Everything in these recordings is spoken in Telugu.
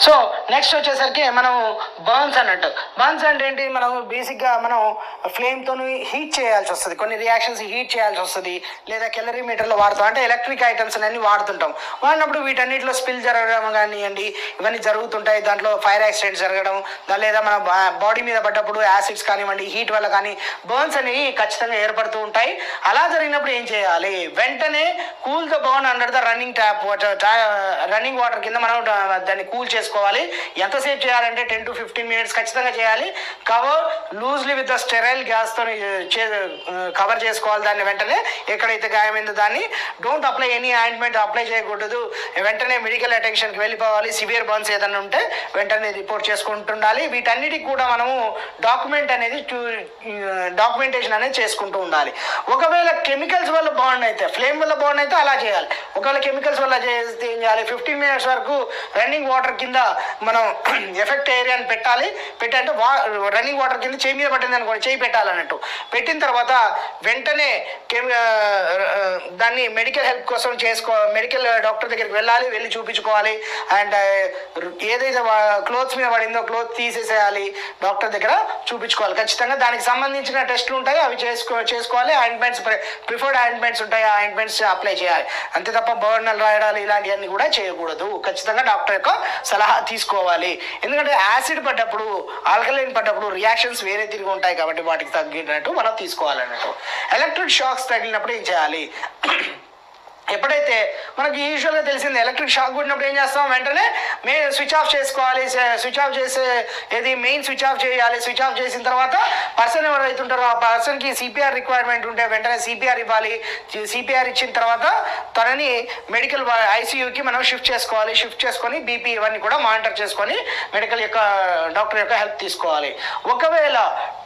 సో నెక్స్ట్ వచ్చేసరికి మనం బర్న్స్ అన్నట్టు. బర్న్స్ అంటే ఏంటి, మనం బేసిక్గా మనం ఫ్లేమ్తో హీట్ చేయాల్సి వస్తుంది, కొన్ని రియాక్షన్స్ హీట్ చేయాల్సి వస్తుంది, లేదా కెలరీమీటర్లో వాడుతాం, అంటే ఎలక్ట్రిక్ ఐటమ్స్ అన్నీ వాడుతుంటాం. వాడినప్పుడు వీటన్నిటిలో స్పిల్ జరగడం కానివ్వండి ఇవన్నీ జరుగుతుంటాయి. దాంట్లో ఫైర్ యాక్సిడెంట్స్ జరగడం, లేదా మన బాడీ మీద పడ్డప్పుడు యాసిడ్స్ కానివ్వండి హీట్ వల్ల కానీ బర్న్స్ అనేవి ఖచ్చితంగా ఏర్పడుతూ ఉంటాయి. అలా జరిగినప్పుడు ఏం చేయాలి, వెంటనే cool the burn under the running running water కింద మనం దాన్ని కూల్ చేసుకోవాలి. ఎంతసేపు చేయాలంటే 10 to 15 minutes ఖచ్చితంగా చేయాలి. Cover loosely with the sterile గ్యాస్తో కవర్ చేసుకోవాలి దాన్ని. వెంటనే ఎక్కడైతే గాయమైందో దాన్ని don't apply any ointment apply చేయకూడదు. వెంటనే మెడికల్ అటెన్షన్కి వెళ్ళిపోవాలి. సివియర్ బర్న్స్ ఏదైనా ఉంటే వెంటనే రిపోర్ట్ చేసుకుంటుండాలి. వీటన్నిటికి కూడా మనము డాక్యుమెంటేషన్ అనేది చేసుకుంటూ ఉండాలి. ఒకవేళ కెమికల్స్ వల్ల బర్న్ అయితే, ఫ్లేమ్ వల్ల బర్న్ అయితే అలా చేయాలి. ఒకవేళ కెమికల్స్ వల్ల చేస్తే ఏం చేయాలి, 15 minutes వరకు రన్నింగ్ వాటర్ కింద మనం ఎఫెక్ట్ ఏరియాని పెట్టాలి. అంటే రన్నింగ్ వాటర్ కింద చేయి మీద పట్టింది అనుకోండి, చేయి పెట్టాలన్నట్టు. పెట్టిన తర్వాత వెంటనే దాన్ని మెడికల్ హెల్ప్ కోసం మెడికల్ డాక్టర్ దగ్గరికి వెళ్ళి చూపించుకోవాలి. అండ్ ఏదైతే క్లోత్స్ మీద పడిందో క్లోత్ తీసేసేయాలి, డాక్టర్ దగ్గర చూపించుకోవాలి. ఖచ్చితంగా దానికి సంబంధించిన టెస్టులు ఉంటాయి, అవి చేసుకోవాలి. ఆయింట్మెంట్స్ ప్రిఫర్డ్ ఆయింట్మెంట్స్ ఉంటాయి, ఆ ఆయింట్మెంట్స్ అప్లై చేయాలి. అంతే తప్ప బర్నల్ రాయడాలు ఇలాంటివన్నీ కూడా చేయకూడదు. ఖచ్చితంగా డాక్టర్ యొక్క సలహా తీసుకోవాలి. ఎందుకంటే యాసిడ్ పడ్డప్పుడు, ఆల్కలైన్ పడ్డప్పుడు రియాక్షన్స్ వేరే తిరిగి ఉంటాయి కాబట్టి వాటికి తగ్గినట్టు మనం తీసుకోవాలన్నట్టు. ఎలక్ట్రిక్ షాక్స్ తగిలినప్పుడు ఏం చేయాలి, ఎప్పుడైతే మనకి యూజువల్గా తెలిసింది ఎలక్ట్రిక్ షాక్ కొట్టినప్పుడు ఏం చేస్తాం, వెంటనే స్విచ్ ఆఫ్ చేసుకోవాలి. స్విచ్ ఆఫ్ చేసే మెయిన్ స్విచ్ ఆఫ్ చేయాలి. స్విచ్ ఆఫ్ చేసిన తర్వాత పర్సన్ ఎవరైతే ఉంటారో ఆ పర్సన్కి సిపిఆర్ రిక్వైర్మెంట్ ఉంటే వెంటనే సిపిఆర్ ఇవ్వాలి. సిపిఆర్ ఇచ్చిన తర్వాత తనని మెడికల్ ఐసీయూకి మనం షిఫ్ట్ చేసుకోవాలి. షిఫ్ట్ చేసుకొని బీపీ ఇవన్నీ కూడా మానిటర్ చేసుకొని డాక్టర్ యొక్క హెల్ప్ తీసుకోవాలి. ఒకవేళ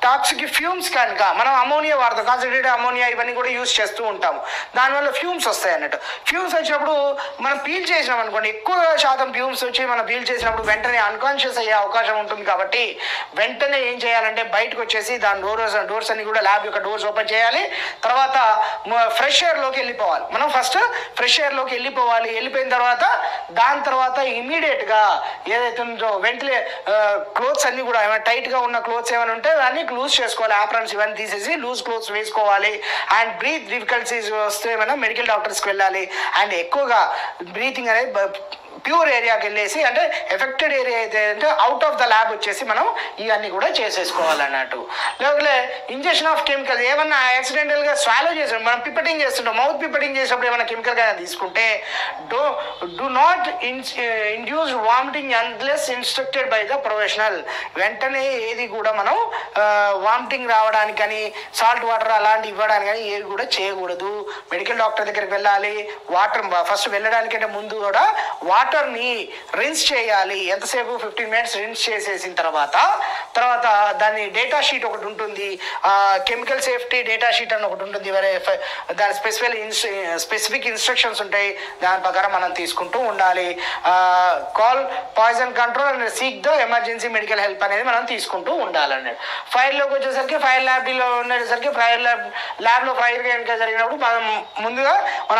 టాక్సిక్ ఫ్యూమ్స్ కనుక మనం అమోనియా వాడతాం, కాన్సన్ట్రేటెడ్ అమోనియా ఇవన్నీ కూడా యూజ్ చేస్తూ ఉంటాము. దానివల్ల ఫ్యూమ్స్ వస్తాయి అన్నట్టు. ఫ్యూమ్స్ వచ్చినప్పుడు మనం పీల్ చేసినాం అనుకోండి, ఎక్కువ శాతం ఫ్యూమ్స్ వచ్చి మనం పీల్ చేసినప్పుడు వెంటనే అన్కాన్షియస్ అయ్యే అవకాశం ఉంటుంది. కాబట్టి వెంటనే ఏం చేయాలంటే బయటకు వచ్చేసి దాని డోర్స్ అన్ని కూడా ల్యాబ్ యొక్క డోర్స్ ఓపెన్ చేయాలి. తర్వాత ఫ్రెష్ ఎయిర్లోకి వెళ్ళిపోవాలి. మనం ఫస్ట్ ఫ్రెష్ ఎయిర్లోకి వెళ్ళిపోయిన తర్వాత దాని తర్వాత ఇమీడియట్గా ఏదైతే ఉందో క్లోత్స్ అన్ని కూడా ఏమైనా టైట్గా ఉన్న క్లోత్స్ ఏమైనా ఉంటే దాన్ని లూజ్ చేసుకోవాలి. ఆప్రాన్స్ ఇవన్నీ తీసేసి లూజ్ క్లోత్స్ వేసుకోవాలి. అండ్ బ్రీత్ డిఫికల్టీస్ వస్తే మనం మెడికల్ డాక్టర్స్కి వెళ్ళాలి. అండ్ ఎక్కువగా బ్రీతింగ్ అనేది ప్యూర్ ఏరియాకి వెళ్ళేసి, అంటే ఎఫెక్టెడ్ ఏరియా అయితే అంటే అవుట్ ఆఫ్ ద ల్యాబ్ వచ్చేసి మనం ఇవన్నీ కూడా చేసేసుకోవాలన్నట్టు. లేకపోతే ఇంజెక్షన్ ఆఫ్ కెమికల్ ఏమన్నా యాక్సిడెంటల్గా స్వాలో చేసాం, మనం పిప్పెటింగ్ చేస్తుంటాం, మౌత్ పిప్పెటింగ్ చేసినప్పుడు ఏమైనా కెమికల్ గా తీసుకుంటే do not induce vomiting unless instructed by the professional. వెంటనే ఏది కూడా మనం వామిటింగ్ రావడానికి కానీ సాల్ట్ వాటర్ అలాంటి ఇవ్వడానికి కానీ ఏది కూడా చేయకూడదు. మెడికల్ డాక్టర్ దగ్గరికి వెళ్ళాలి. వాటర్ ఫస్ట్ వెళ్ళడానికంటే ముందు కూడా వాటర్ని రిన్స్ చేయాలి. ఎంతసేపు 15 minutes రిన్స్ చేసేసిన తర్వాత దాని డేటా షీట్ ఒకటి ఉంటుంది, కెమికల్ సేఫ్టీ డేటా షీట్ అని ఒకటి ఉంటుంది. దాని స్పెసిఫిక్ ఇన్స్ట్రక్షన్స్ ఉంటాయి, దాని ప్రకారం మనం తీసుకుంటూ ఉండాలి. Call poison control and seek the emergency medical help అనేది మనం తీసుకుంటూ ఉండాలన్నట్టు. ఫైర్లోకి వచ్చేసరికి ఫైర్ ల్యాబ్లో ఉండేసరికి ల్యాబ్లో ఫైర్ కనుక జరిగినప్పుడు మనం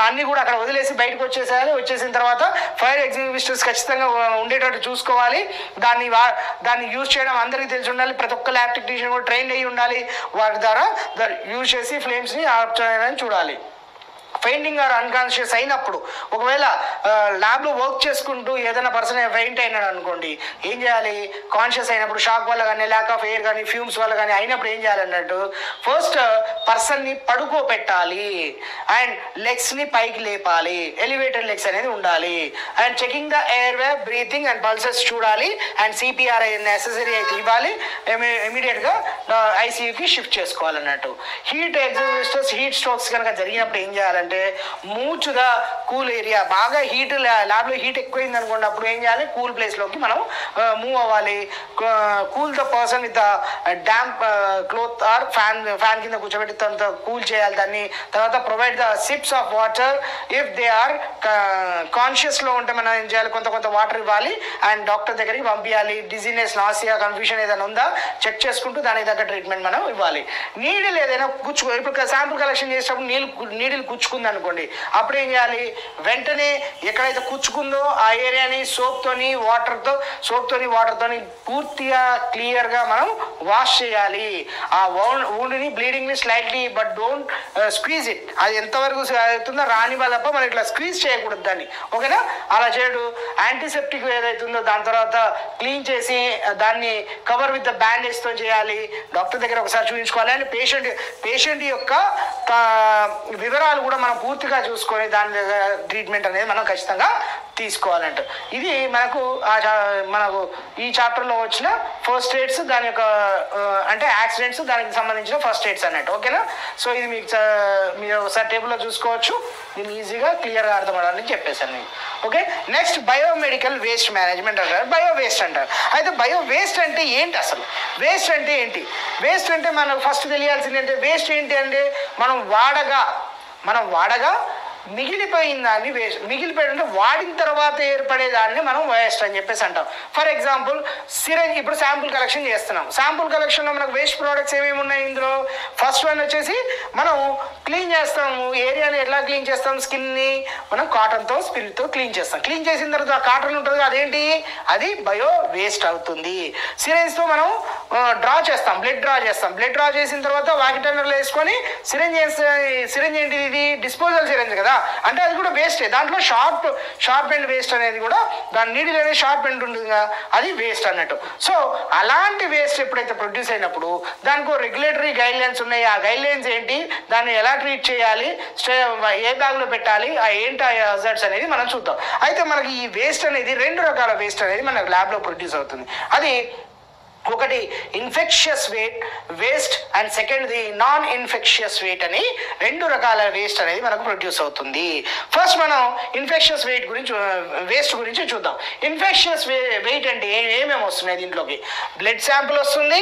అన్ని కూడా అక్కడ వదిలేసి బయటకు వచ్చేసేయాలి. వచ్చేసిన తర్వాత ఫైర్ ఎగ్జిబిషనర్స్ ఖచ్చితంగా ఉండేటట్టు చూసుకోవాలి. దాన్ని యూజ్ చేయడం అందరికీ తెలిసి ఉండాలి. ప్రతి ఒక్క ల్యాబ్ టెక్నీషియన్ కూడా ట్రైన్ అయ్యి ఉండాలి. వాటి ద్వారా యూజ్ చేసి ఫ్లేమ్స్ని ఆఫ్ చేయడానికి చూడాలి. ఫెయింటింగ్ ఆర్ అన్కాన్షియస్ అయినప్పుడు, ఒకవేళ ల్యాబ్లో వర్క్ చేసుకుంటూ ఏదైనా పర్సన్ ఫెయింట్ అయినాడు అనుకోండి, ఏం చేయాలి, కాన్షియస్ అయినప్పుడు షాక్ వల్ల కానీ ల్యాక్ ఆఫ్ ఎయిర్ కానీ ఫ్యూమ్స్ వల్ల కానీ అయినప్పుడు ఏం చేయాలన్నట్టు, ఫస్ట్ పర్సన్ని పడుకోబెట్టాలి అండ్ లెగ్స్ని పైకి లేపాలి. ఎలివేటెడ్ లెగ్స్ అనేది ఉండాలి. And checking the airway, breathing and pulses చూడాలి. అండ్ సిపిఆర్ నెసెసరీ అయితే ఇవ్వాలి. ఇమీడియట్గా ఐసీయూకి షిఫ్ట్ చేసుకోవాలన్నట్టు. హీట్ ఎగ్జిబిషన్స్ హీట్ స్ట్రోక్స్ కనుక జరిగినప్పుడు ఏం చేయాలంటే, మూవ్ ద కూల్ ఏరియా. బాగా హీట్ ల్యాబ్లో హీట్ ఎక్కువైంది అనుకోండి, అప్పుడు ఏం చేయాలి, కూల్ ప్లేస్లోకి మనం మూవ్ అవ్వాలి. Cool the person with damp cloth or fan కింద కూర్చోబెట్టి తనతో కూల్ చేయాలి దాన్ని. తర్వాత provide the sips of water if they are కాన్షియస్లో ఉంటే మనం ఏం చేయాలి, కొంత వాటర్ ఇవ్వాలి. అండ్ డాక్టర్ దగ్గరికి పంపించాలి. డిజీనెస్, నాసియా, కన్ఫ్యూషన్ ఏదైనా ఉందా చెక్ చేసుకుంటూ దానికి తగ్గ ట్రీట్మెంట్ మనం ఇవ్వాలి. నీడిల్ ఏదైనా ఇప్పుడు శాంపుల్ కలెక్షన్ చేసేటప్పుడు నీడిల్ గుచ్చుకుంది కుచ్చుకుంది అనుకోండి, అప్పుడు ఏం చేయాలి, వెంటనే ఎక్కడైతే కుచ్చుకుందో ఆ ఏరియాని సోప్తోని వాటర్తోని పూర్తిగా క్లియర్గా మనం వాష్ చేయాలి. ఆ వూండ్ని బ్లీడింగ్ని slightly but don't squeeze it. అది ఎంతవరకు అవుతుందో రాని తప్ప మనం ఇట్లా స్క్వీజ్ చేయకూడదు దాన్ని, ఓకేనా. అలా చేయడు. యాంటీసెప్టిక్ ఏదైతుందో దాని తర్వాత క్లీన్ చేసి దాన్ని కవర్ విత్ ద బ్యాండేజ్తో చేయాలి. డాక్టర్ దగ్గర ఒకసారి చూపించుకోవాలి. అండ్ పేషెంట్ యొక్క వివరాలు కూడా మనం పూర్తిగా చూసుకొని దాని ట్రీట్మెంట్ అనేది మనం ఖచ్చితంగా తీసుకోవాలంట. ఇది మనకు ఈ చాప్టర్లో వచ్చిన ఫస్ట్ ఎయిడ్స్, దాని యొక్క అంటే యాక్సిడెంట్స్, దానికి సంబంధించిన ఫస్ట్ ఎయిడ్స్ అన్నట్టు, ఓకేనా. సో ఇది మీరు ఒకసారి టేబుల్లో చూసుకోవచ్చు. దీన్ని ఈజీగా క్లియర్గా అర్థమవడానికి చెప్పేశాను మీకు, okay. Next biomedical waste management అంటారు, బయో వేస్ట్ అంటారు. అయితే బయో వేస్ట్ అంటే ఏంటి అసలు? వేస్ట్ అంటే ఏంటి? వేస్ట్ అంటే మనకు ఫస్ట్ తెలియాల్సింది అంటే వేస్ట్ ఏంటి అంటే మనం వాడగా మిగిలిపోయిన దాన్ని వేస్ట్. మిగిలిపోయిందంటే వాడిన తర్వాత ఏర్పడేదాన్ని మనం వేస్ట్ అని చెప్పేసి అంటాం. For example syringe. ఇప్పుడు శాంపుల్ కలెక్షన్ చేస్తున్నాం. శాంపుల్ కలెక్షన్లో మనకు వేస్ట్ ప్రోడక్ట్స్ ఏమేమి ఉన్నాయి ఇందులో? ఫస్ట్ వన్ వచ్చేసి మనం క్లీన్ చేస్తాము. ఏరియాని ఎట్లా క్లీన్ చేస్తాం? స్కిన్ని మనం కాటన్తో స్పిరిట్తో క్లీన్ చేస్తాం. క్లీన్ చేసిన తర్వాత ఆ కాటన్ ఉంటుంది, అదేంటి? అది బయో వేస్ట్ అవుతుంది. సిరంజ్తో మనం బ్లడ్ డ్రా చేస్తాం. బ్లడ్ డ్రా చేసిన తర్వాత వాకిటర్నర్లో వేసుకొని సిరంజ్ ఏంటిది? ఇది డిస్పోజల్ సిరంజ్ కదా, అంటే అది కూడా వేస్టే. దాంట్లో షార్ప్ ఎండ్ వేస్ట్ అనేది కూడా, దాని నీడిల్ అనేది షార్ప్ ఎండ్ ఉంటుంది కదా, అది వేస్ట్ అన్నట్టు. సో అలాంటి వేస్ట్ ఎప్పుడైతే ప్రొడ్యూస్ అయినప్పుడు దానికి రెగ్యులేటరీ గైడ్లైన్స్ ఉన్నాయి. ఆ గైడ్లైన్స్ ఏంటి, దాన్ని ఎలా ట్రీట్ చేయాలి, ఏ బ్యాగ్లో పెట్టాలి, ఏంటి హజార్డ్స్ అనేది మనం చూద్దాం. అయితే మనకి ఈ వేస్ట్ అనేది 2 రకాల వేస్ట్ అనేది మనకు ల్యాబ్లో ప్రొడ్యూస్ అవుతుంది. అది ఒకటి ఇన్ఫెక్షియస్ వేస్ట్ అండ్ సెకండ్ది నాన్ ఇన్ఫెక్షియస్ వేస్ట్ అని 2 రకాల వేస్ట్ అనేది మనకు ప్రొడ్యూస్ అవుతుంది. ఫస్ట్ మనం ఇన్ఫెక్షియస్ వేస్ట్ గురించి చూద్దాం. ఇన్ఫెక్షియస్ వెయిట్ అంటే ఏమేమి వస్తున్నాయి దీంట్లోకి? బ్లడ్ శాంపుల్ వస్తుంది,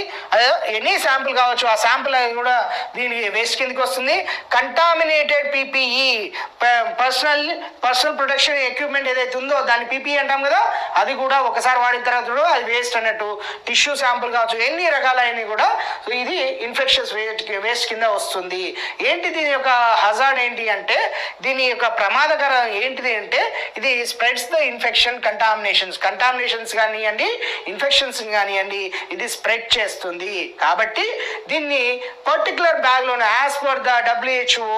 ఎనీ శాంపుల్ కావచ్చు, ఆ శాంపుల్ కూడా దీని వేస్ట్ కిందకి వస్తుంది. Contaminated PPE, personal protection equipment ఏదైతే ఉందో దాన్ని పీపీఈ అంటాం కదా, అది కూడా ఒకసారి వాడిన తర్వాత అది వేస్ట్ అన్నట్టు. టిష్యూ శాంపుల్ కావచ్చు, ఎన్ని రకాలైనవి కూడా ఇది ఇన్ఫెక్షన్స్ వేస్ట్ కింద వస్తుంది. ఏంటి దీని యొక్క హజార్డ్ ఏంటి అంటే, దీని యొక్క ప్రమాదకరం ఏంటిది అంటే, ఇది స్ప్రెడ్స్ ద ఇన్ఫెక్షన్ కంటామినేషన్స్ కానివ్వండి, ఇన్ఫెక్షన్స్ కానివ్వండి, ఇది స్ప్రెడ్ చేస్తుంది. కాబట్టి దీన్ని పర్టికులర్ బ్యాగ్లోనే యాజ్ పర్ ద WHO,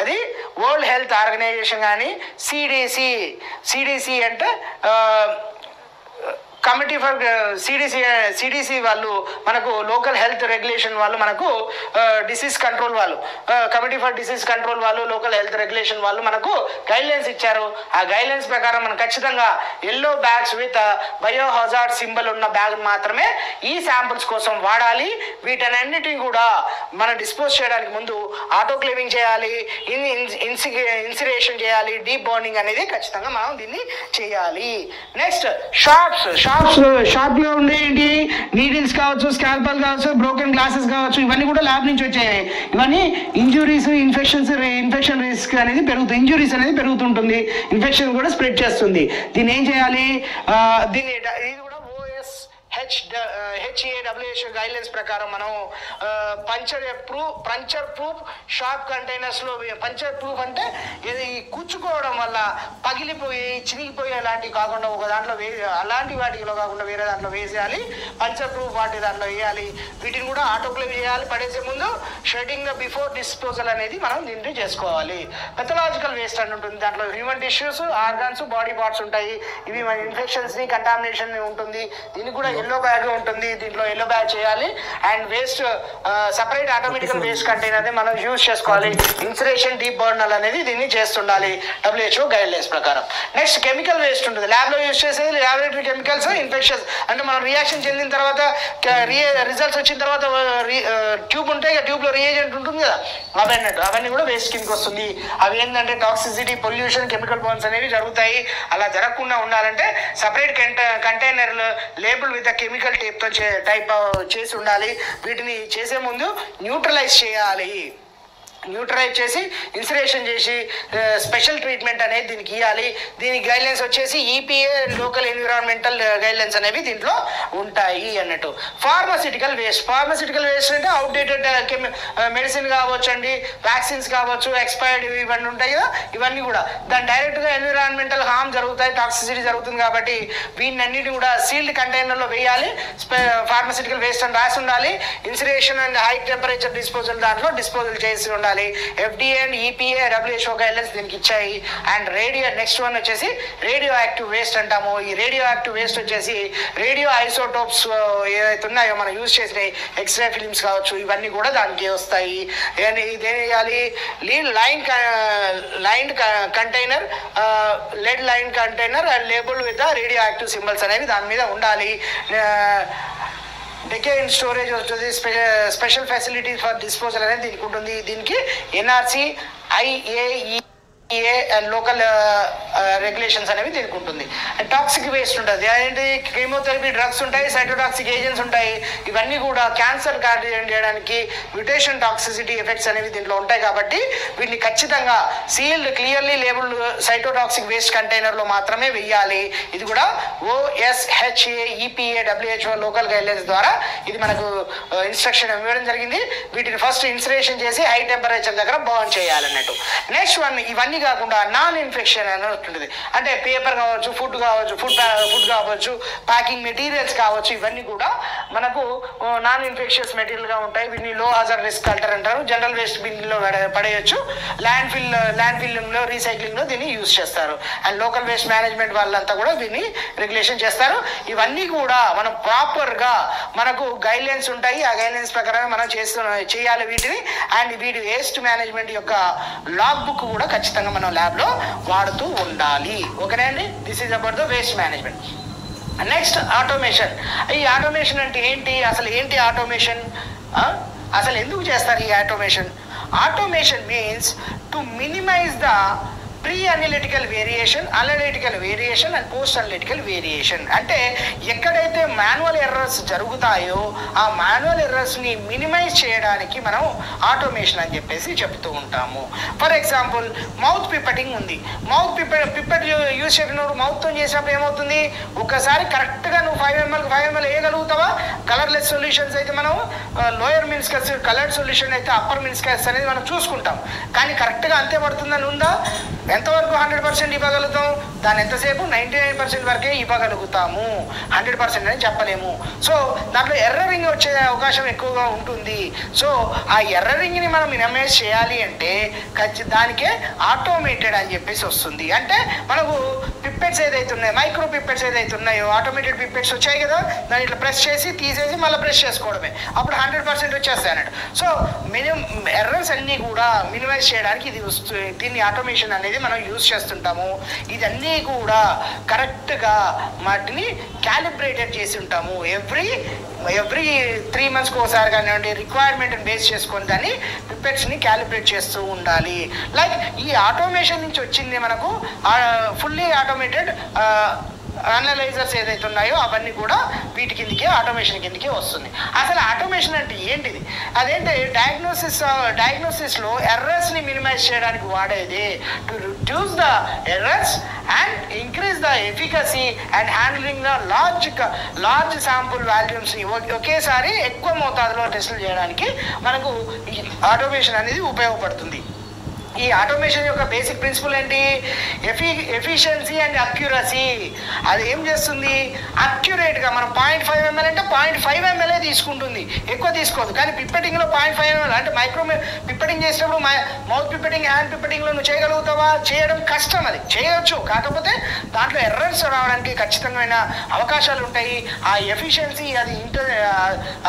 అది వరల్డ్ హెల్త్ ఆర్గనైజేషన్ కానీ, సిడిసి అంటే కమిటీ ఫర్ సిడిసి వాళ్ళు మనకు లోకల్ హెల్త్ రెగ్యులేషన్ వాళ్ళు మనకు డిసీజ్ కంట్రోల్ వాళ్ళు కమిటీ ఫర్ డిసీజ్ కంట్రోల్ వాళ్ళు లోకల్ హెల్త్ రెగ్యులేషన్ వాళ్ళు మనకు గైడ్లైన్స్ ఇచ్చారు. ఆ గైడ్లైన్స్ ప్రకారం మనం ఖచ్చితంగా yellow bags with bio hazard symbol ఉన్న బ్యాగ్ మాత్రమే ఈ శాంపుల్స్ కోసం వాడాలి. వీటన్నిటిని కూడా మనం డిస్పోజ్ చేయడానికి ముందు ఆటోక్లేవింగ్ చేయాలి, ఇన్సిరేషన్ చేయాలి, డీప్ బర్నింగ్ అనేది ఖచ్చితంగా మనం దీన్ని చేయాలి. నెక్స్ట్ షార్ప్లో ఉండే ఏంటి, నీడిల్స్ కావచ్చు, స్కాల్పల్ కావచ్చు, బ్రోకెన్ గ్లాసెస్ కావచ్చు, ఇవన్నీ కూడా ల్యాబ్ నుంచి వచ్చాయి. ఇవన్నీ ఇంజురీస్, ఇన్ఫెక్షన్ రిస్క్ అనేది పెరుగుతుంది. ఇంజురీస్ అనేది పెరుగుతుంటుంది, ఇన్ఫెక్షన్ కూడా స్ప్రెడ్ చేస్తుంది. దీన్ని ఏం చేయాలి? దీన్ని ఇది కూడా HAWH గైడ్లైన్స్ ప్రకారం మనం పంచర్ ప్రూఫ్ షార్ప్ కంటైనర్స్లో, పంచర్ ప్రూఫ్ అంటే ఇది కూర్చుకోవడం వల్ల పగిలిపోయి చినిగిపోయే లాంటివి కాకుండా ఒక దాంట్లో అలాంటి వాటిలో కాకుండా వేరే దాంట్లో వేసేయాలి. పంచర్ ప్రూఫ్ వాటి దాంట్లో వేయాలి. వీటిని కూడా ఆటోక్లేవ్ చేయాలి. పడేసే ముందు షెడ్డింగ్ బిఫోర్ డిస్పోజల్ అనేది మనం దీన్ని చేసుకోవాలి. పెథలాజికల్ వేస్ట్ అని ఉంటుంది. దాంట్లో human tissues, organs, body parts ఉంటాయి. ఇవి మన ఇన్ఫెక్షన్స్ని, కంటామినేషన్ ఉంటుంది. దీనికి కూడా ఎల్లో బ్యాగ్ ఉంటుంది. దీంట్లో ఎల్లో బ్యాగ్ చేయాలి. And waste separate automatic waste container మనం యూజ్ చేసుకోవాలి. ఇన్సిరేషన్, డీప్ బర్నల్ అనేది దీన్ని చేస్తుండాలి WHO గైడ్లైన్స్ ప్రకారం. నెక్స్ట్ కెమికల్ వేస్ట్ ఉంటుంది. ల్యాబ్లో యూజ్ చేసేది ల్యాబొరేటరీ కెమికల్స్, ఇన్ఫెక్షన్స్ అంటే మనం రియాక్షన్ చెందిన తర్వాత రిజల్ట్స్ వచ్చిన తర్వాత ట్యూబ్ ఉంటే ట్యూబ్లో రియేజెంట్ ఉంటుంది కదా, అవన్నీ కూడా వేస్ట్ కిందకి వస్తుంది. అవి ఏంటంటే టాక్సిసిటీ, పొల్యూషన్, కెమికల్ బర్న్స్ అనేవి జరుగుతాయి. అలా జరగకుండా ఉండాలంటే సపరేట్ కంటైనర్లు లేబుల్ విత్ కెమికల్ టైప్ చేసి ఉండాలి. వీటిని చేసే ముందు న్యూట్రలైజ్ చేయాలి. న్యూట్రలైజ్ చేసి ఇన్సులేషన్ చేసి స్పెషల్ ట్రీట్మెంట్ అనేది దీనికి ఇవ్వాలి. దీనికి గైడ్లైన్స్ వచ్చేసి ఈపీఏ లోకల్ ఎన్విరాన్మెంటల్ గైడ్లైన్స్ అనేవి దీంట్లో ఉంటాయి అన్నట్టు. ఫార్మాసిటికల్ వేస్ట్ అంటే అవుట్డేటెడ్ మెడిసిన్ కావచ్చు అండి, వ్యాక్సిన్స్ కావచ్చు, ఎక్స్పైర్డ్ ఇవన్నీ ఉంటాయి కదా, ఇవన్నీ కూడా దాని డైరెక్ట్గా ఎన్విరాన్మెంటల్ హార్మ్ జరుగుతాయి, టాక్సిసిటీ జరుగుతుంది కాబట్టి వీటినన్నిటిని కూడా సీల్డ్ కంటైనర్లో వేయాలి. ఫార్మాసిటికల్ వేస్ట్ అని రాసి ఉండాలి. Insulation and high temperature disposal దాంట్లో డిస్పోజల్ చేసి ఉండాలి. FDA and EPA WHO guidelines దీనికి ఇచ్చాయి. అండ్ నెక్స్ట్ వన్ వచ్చేసి రేడియో యాక్టివ్ వేస్ట్ అంటాము. ఈ రేడియో యాక్టివ్ వేస్ట్ వచ్చేసి రేడియో ఐసోటోప్స్ ఏవైతే ఉన్నాయో మనం యూజ్ చేసిన ఎక్స్రే ఫిలిమ్స్ కావచ్చు, ఇవన్నీ కూడా దానికి వస్తాయి. ఇదేం చేయాలి, line container lead line container and label with radioactive symbols అనేవి దాని మీద ఉండాలి. డెకేన్ స్టోరేజ్ వస్తుంది. స్పెషల్ ఫెసిలిటీస్ ఫర్ డిస్పోజల్ అనేది దీనికి ఉంటుంది. దీనికి NRC IAEA and local regulations అనేవి దీనికి ఉంటుంది. అండ్ టాక్సిక్ వేస్ట్ ఉంటుంది. అదేంటి, కీమోథెరపీ డ్రగ్స్ ఉంటాయి, సైటోటాక్సిక్ ఏజెంట్స్ ఉంటాయి. ఇవన్నీ కూడా క్యాన్సర్ కార్డియన్ చేయడానికి మ్యూటేషన్ టాక్సిసిటీ ఎఫెక్ట్స్ అనేవి దీంట్లో ఉంటాయి కాబట్టి వీటిని ఖచ్చితంగా sealed clearly labelled cytotoxic waste కంటైనర్లో మాత్రమే వెయ్యాలి. ఇది కూడా OSHA EPA WHO local guidelines ద్వారా ఇది మనకు ఇన్స్ట్రక్షన్ ఇవ్వడం జరిగింది. వీటిని ఫస్ట్ ఇన్సులేషన్ చేసి హై టెంపరేచర్ దగ్గర బర్న్ చేయాలన్నట్టు. నెక్స్ట్ వన్, ఇవన్నీ కాకుండా నాన్ ఇన్ఫెక్షన్ అని ఉంటుంది. అంటే పేపర్ కావచ్చు, ఫుడ్ కావచ్చు, ప్యాకింగ్ మెటీరియల్స్ కావచ్చు, ఇవన్నీ కూడా మనకు నాన్ ఇన్ఫెక్షియస్ మెటీరియల్గా ఉంటాయి. వీటిని లో హజార్డ్ రిస్క్ కల్టర్ అంటారు. జనరల్ వేస్ట్ బిన్లో పడేయచ్చు. ల్యాండ్ ఫిల్లింగ్లో రీసైక్లింగ్లో దీన్ని యూజ్ చేస్తారు. అండ్ లోకల్ వేస్ట్ మేనేజ్మెంట్ వాళ్ళంతా కూడా దీన్ని రెగ్యులేషన్ చేస్తారు. ఇవన్నీ కూడా మనం ప్రాపర్గా మనకు గైడ్లైన్స్ ఉంటాయి. ఆ గైడ్లైన్స్ ప్రకారం మనం చేయాలి వీటిని. అండ్ వీటి వేస్ట్ మేనేజ్మెంట్ యొక్క లాగ్ బుక్ కూడా ఖచ్చితంగా మనం ల్యాబ్లో వాడుతూ ఉండాలి. ఓకేనా అండి, this is about the waste management. Next automation. ఈ ఆటోమేషన్ అంటే ఏంటి, అసలు ఏంటి ఆటోమేషన్, అసలు ఎందుకు చేస్తారు ఈ automation? Automation means to minimise the pre analytical variation, analytical variation and post analytical variation. అంటే ఎక్కడైతే మాన్యువల్ ఎర్రర్స్ జరుగుతాయో ఆ మాన్యువల్ ఎర్రర్స్ని మినిమైజ్ చేయడానికి మనం ఆటోమేషన్ అని చెప్పేసి చెప్తూ ఉంటాము. ఫర్ ఎగ్జాంపుల్ మౌత్ పిప్పెటింగ్ ఉంది. మౌత్ పిప్పెట్ యూజ్ చేసినప్పుడు మౌత్తో చేసినప్పుడు ఏమవుతుంది, ఒకసారి కరెక్ట్గా నువ్వు 5 ml వేయగలుగుతావా? కలర్లెస్ సొల్యూషన్స్ అయితే మనం లోయర్ మిన్స్కస్, కలర్డ్ సొల్యూషన్ అయితే అప్పర్ మిన్స్కస్ అనేది మనం చూసుకుంటాం. కానీ కరెక్ట్గా అంతే పడుతుందని ఉందా? ఎంతవరకు 100% ఇవ్వగలుగుతాం? దాని ఎంతసేపు 99% వరకే ఇవ్వగలుగుతాము, 100% అని చెప్పలేము. సో దాంట్లో ఎర్రరింగ్ వచ్చే అవకాశం ఎక్కువగా ఉంటుంది. సో ఆ ఎర్రరింగ్ని మనం మినిమైజ్ చేయాలి అంటే దానికే ఆటోమేటెడ్ అని చెప్పేసి వస్తుంది. అంటే మనకు పిప్పెట్స్ ఏదైతే ఉన్నాయో, మైక్రో పిప్పెట్స్ ఏదైతే ఉన్నాయో, ఆటోమేటెడ్ పిప్పెట్స్ వచ్చాయి కదా, దాన్ని ఇట్లా ప్రెస్ చేసి తీసేసి మళ్ళీ ప్రెస్ చేసుకోవడమే, అప్పుడు 100% వచ్చేస్తాయి అన్నట్టు. సో ఎర్రర్స్ అన్నీ కూడా మినిమైజ్ చేయడానికి ఇది దీన్ని ఆటోమేషన్ అనేది మనం యూజ్ చేస్తుంటాము. ఇదన్నీ కూడా కరెక్ట్గా వాటిని క్యాలిబ్రేటెడ్ చేసి ఉంటాము. ఎవ్రీ 3 monthsకి ఒకసారి కానివ్వండి, రిక్వైర్మెంట్ని బేస్ చేసుకొని దాన్ని పిప్పెట్స్ని క్యాలిబ్రేట్ చేస్తూ ఉండాలి. లైక్ ఈ ఆటోమేషన్ నుంచి వచ్చింది మనకు ఫుల్లీ ఆటోమేటెడ్ అనలైజర్స్ ఏదైతే ఉన్నాయో అవన్నీ కూడా వీటి కిందకి ఆటోమేషన్ కిందకి వస్తుంది. అసలు ఆటోమేషన్ అంటే ఏంటిది? అదేంటి, డయాగ్నోసిస్లో ఎర్రర్స్ని మినిమైజ్ చేయడానికి వాడేది. To reduce the errors and increase the efficacy and handling the large sample వాల్యూమ్స్ని ఒకేసారి ఎక్కువ మోతాదులో టెస్టులు చేయడానికి మనకు ఈ ఆటోమేషన్ అనేది ఉపయోగపడుతుంది. ఈ ఆటోమేషన్ యొక్క బేసిక్ ప్రిన్సిపల్ ఏంటి? Efficiency and accuracy. అది ఏం చేస్తుంది, అక్యురేట్గా మనం 0.5 ml అంటే 0.5 ml తీసుకుంటుంది, ఎక్కువ తీసుకోదు. కానీ పిప్పెటింగ్లో 0.5 ml అంటే మైక్రో పిప్పెటింగ్ చేసినప్పుడు మౌత్ పిప్పెటింగ్, హ్యాండ్ పిప్పెటింగ్లో నువ్వు చేయగలుగుతావా? చేయడం కష్టం. అది చేయవచ్చు, కాకపోతే దాంట్లో ఎర్రర్స్ రావడానికి ఖచ్చితమైన అవకాశాలు ఉంటాయి. ఆ ఎఫిషియన్సీ, అది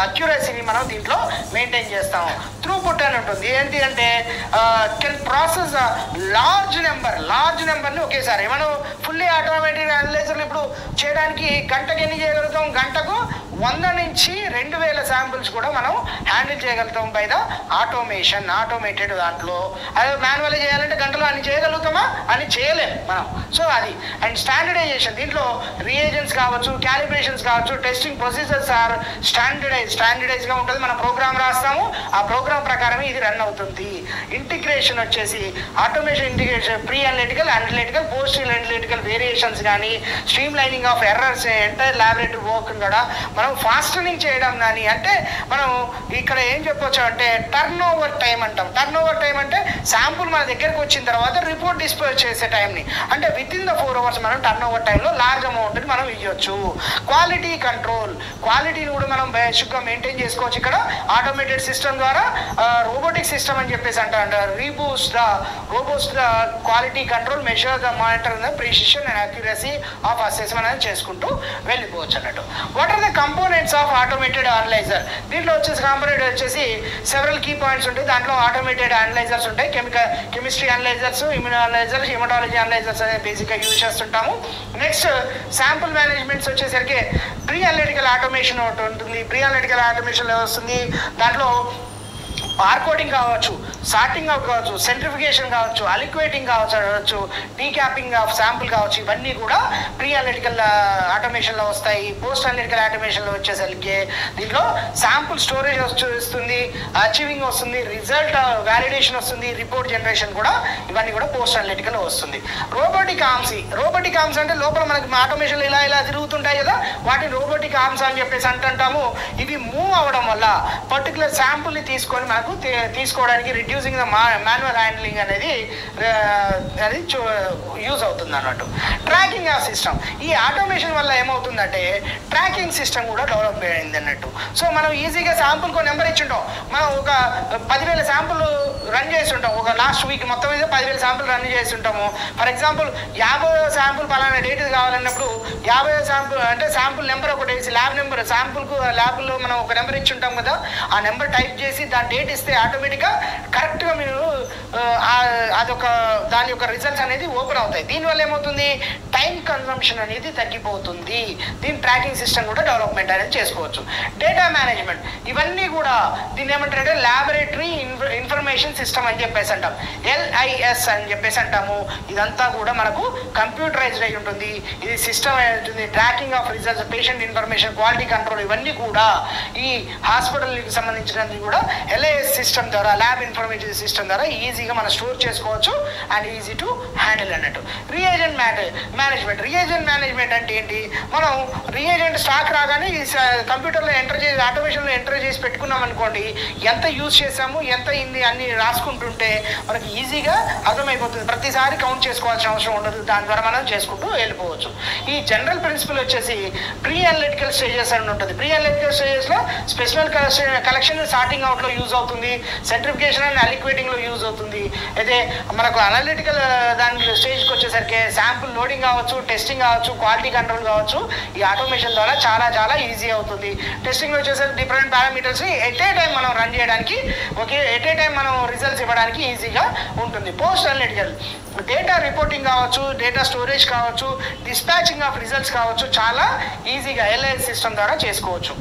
అక్యురసీని మనం దీంట్లో మెయింటైన్ చేస్తాము. త్రూపుట్ అని ఉంటుంది. ఏంటి అంటే కెన్ ప్రాసెస్ లార్జ్ నెంబర్ని ఒకేసారి. మనం ఫుల్లీ ఆటోమేటిక్ అనలైజర్లు ఇప్పుడు చేయడానికి గంటకు ఎన్ని చేయగలుగుతాం? గంటకు 100 నుంచి 2000 శాంపుల్స్ కూడా మనం హ్యాండిల్ చేయగలుగుతాం బై ద ఆటోమేటెడ్ దాంట్లో. అదే మాన్యువల్ చేయాలంటే గంటలో అన్ని చేయగలుగుతామా? అని చేయలేం మనం. సో అది. అండ్ స్టాండర్డైజేషన్, దీంట్లో రియేజెంట్స్ కావచ్చు, క్యాలిబ్రేషన్స్ కావచ్చు, టెస్టింగ్ ప్రొసీజర్స్ ఆర్ స్టాండర్డైజ్గా ఉంటుంది. మనం ప్రోగ్రామ్ రాస్తాము, ఆ ప్రోగ్రామ్ ప్రకారమే ఇది రన్ అవుతుంది. ఇంటిగ్రేషన్ వచ్చేసి automation integration, pre analytical post analytical variations కానీ, streamlining of errors, entire laboratory work కూడా మనం ఫాస్టనింగ్ చేయడం కానీ. అంటే మనం ఇక్కడ ఏం చెప్పొచ్చు అంటే టర్న్ ఓవర్ టైం అంటాం. టర్న్ ఓవర్ టైం అంటే శాంపుల్ మన దగ్గరకు వచ్చిన తర్వాత రిపోర్ట్ డిస్పాచ్ చేసే టైంని, అంటే విత్ ఇన్ ద 4 hours మనం టర్న్ ఓవర్ టైంలో లార్జ్ అమౌంట్ని మనం ఇవ్వచ్చు. క్వాలిటీ కంట్రోల్, క్వాలిటీని కూడా మనం బేసిక్గా మెయింటైన్ చేసుకోవచ్చు ఇక్కడ ఆటోమేటెడ్ సిస్టమ్ ద్వారా. రోబోటిక్ సిస్టమ్ అని చెప్పేసి అంటారు. Reboost the quality control, measure the monitor the precision and accuracy of assessment అనేది చేసుకుంటూ వెళ్ళిపోవచ్చు అన్నట్టు. What are the components of automated analyser? దీంట్లో వచ్చేసి కాంపోనెంట్ వచ్చేసి సెవరల్ కీ పాయింట్స్ ఉంటాయి. దాంట్లో ఆటోమేటెడ్ అనలైజర్స్ ఉంటాయి. Chemistry analysers, immuno analysers, haematology analysers అనేది బేసిక్గా యూజ్ చేస్తుంటాము. నెక్స్ట్ శాంపుల్ మేనేజ్మెంట్స్ వచ్చేసరికి ప్రీ అనలిటికల్ ఆటోమేషన్ ఒకటి ఉంటుంది. ప్రీ అనలిటికల్ ఆటోమేషన్ వస్తుంది. దాంట్లో బార్కోడింగ్ కావచ్చు, సార్టింగ్ అవుట్ కావచ్చు, సెంట్రిఫికేషన్ కావచ్చు, అలిక్వేటింగ్ కావచ్చు, డీక్యాపింగ్ ఆఫ్ శాంపుల్ కావచ్చు. ఇవన్నీ కూడా ప్రీ అనలిటికల్ ఆటోమేషన్లో వస్తాయి. పోస్ట్ అనలిటికల్ ఆటోమేషన్లో వచ్చేసరికి దీంట్లో శాంపుల్ స్టోరేజ్ వస్తుంది, అచీవింగ్ వస్తుంది, రిజల్ట్ వ్యాలిడేషన్ వస్తుంది, రిపోర్ట్ జనరేషన్ కూడా, ఇవన్నీ కూడా పోస్ట్ అనలిటికల్ వస్తుంది. రోబోటిక్ ఆర్మ్స్ అంటే లోపల మనకి ఆటోమేషన్లు ఇలా తిరుగుతుంటాయి కదా, వాటిని రోబోటిక్ ఆర్మ్స్ అని చెప్పేసి అంటుంటాము. ఇవి మూవ్ అవ్వడం వల్ల పర్టికులర్ శాంపుల్ని తీసుకొని మనకు తీసుకోవడానికి రిడ్యూసింగ్ ద మాన్యువల్ హ్యాండ్లింగ్ అనేది అది యూజ్ అవుతుంది అన్నట్టు. ట్రాకింగ్ ఆఫ్ సిస్టమ్, ఈ ఆటోమేషన్ వల్ల ఏమవుతుందంటే ట్రాకింగ్ సిస్టమ్ కూడా డెవలప్ అయింది అన్నట్టు. సో మనం ఈజీగా శాంపుల్కి నెంబర్ ఇచ్చింటాం. మనం ఒక 10,000 శాంపుల్ రన్ చేస్తుంటాం. ఒక లాస్ట్ వీక్ మొత్తం మీద 10,000 శాంపుల్ రన్ చేస్తుంటాము. ఫర్ ఎగ్జాంపుల్ 50వ శాంపుల్ పలానా డేట్ కావాలన్నప్పుడు 50వ శాంపుల్ అంటే శాంపుల్ నెంబర్ ఒకటి వేసి ల్యాబ్ నెంబర్, శాంపుల్కు ల్యాబ్లో మనం ఒక నెంబర్ ఇచ్చి ఉంటాం కదా, ఆ నెంబర్ టైప్ చేసి దాని డేట్ ఇస్తే ఆటోమేటిక్గా కరెక్ట్గా మీరు అదొక దాని యొక్క రిజల్ట్స్ అనేది ఓపెన్ అవుతాయి. దీనివల్ల ఏమవుతుంది, టైం కన్సంప్షన్ అనేది తగ్గిపోతుంది. దీని ట్రాకింగ్ సిస్టమ్ కూడా డెవలప్మెంట్ అనేది చేసుకోవచ్చు. డేటా మేనేజ్మెంట్, ఇవన్నీ కూడా దీన్ని ఏమంటారంటే ల్యాబొరేటరీ ఇన్ఫర్మేషన్ సిస్టమ్ అని చెప్పేసి అంటాం, LIS అని చెప్పేసి అంటాము. ఇదంతా కూడా మనకు కంప్యూటరైజ్డ్ అయి ఉంటుంది. ఇది సిస్టమ్ అవుతుంది. Tracking of results, patient information, quality control, ఇవన్నీ కూడా ఈ హాస్పిటల్కి సంబంధించినది కూడా LIS సిస్టమ్ ద్వారా, ల్యాబ్ ఇన్ఫర్మేషన్ సిస్టమ్ ద్వారా ఈజీగా మనం స్టోర్ చేసుకోవచ్చు అండ్ ఈజీ టు హ్యాండిల్ అన్నట్టు. రియేజెంట్ మేనేజ్మెంట్ అంటే ఏంటి, మనం రియేజెంట్ స్టాక్ రాగానే కంప్యూటర్లో ఎంటర్ చేసి ఆటోమేషన్లో ఎంటర్ చేసి పెట్టుకున్నాం అనుకోండి, ఎంత యూజ్ చేసాము, ఎంత ఇంది అన్ని రాసుకుంటుంటే మనకి ఈజీగా అర్థమైపోతుంది. ప్రతిసారి కౌంట్ చేసుకోవాల్సిన అవసరం ఉండదు. దాని ద్వారా మనం చేసుకుంటూ వెళ్ళిపోవచ్చు. ఈ జనరల్ ప్రిన్సిపల్ వచ్చేసి ప్రీ అనలిటికల్ స్టేజెస్ అని ఉంటుంది. ప్రీ అనలిటికల్ స్టేజెస్లో స్పెషల్ కలెక్షన్ సార్టింగ్ అవుట్లో యూజ్ అవుతుంది, సెంట్రిఫికేషన్ అండ్ అలిక్వేటింగ్లో యూజ్ అవుతుంది. అయితే మనకు అనలిటికల్ దాని స్టేజ్కి వచ్చేసరికి శాంపుల్ లోడింగ్ కావచ్చు, టెస్టింగ్ కావచ్చు, క్వాలిటీ కంట్రోల్ కావచ్చు, ఈ ఆటోమేషన్ ద్వారా చాలా చాలా ఈజీ అవుతుంది. టెస్టింగ్లో వచ్చేసరికి డిఫరెంట్ పారామీటర్స్ని ఎట్ ఏ టైం మనం రన్ చేయడానికి, ఎట్ ఏ టైం మనం రిజల్ట్స్ ఇవ్వడానికి ఈజీగా ఉంటుంది. పోస్ట్ అనలిటికల్ డేటా రిపోర్టింగ్ కావచ్చు, డేటా స్టోరేజ్ కావచ్చు, డిస్పాచింగ్ ఆఫ్ రిజల్ట్స్ కావచ్చు, చాలా ఈజీగా LIS సిస్టమ్ ద్వారా చేసుకోవచ్చు.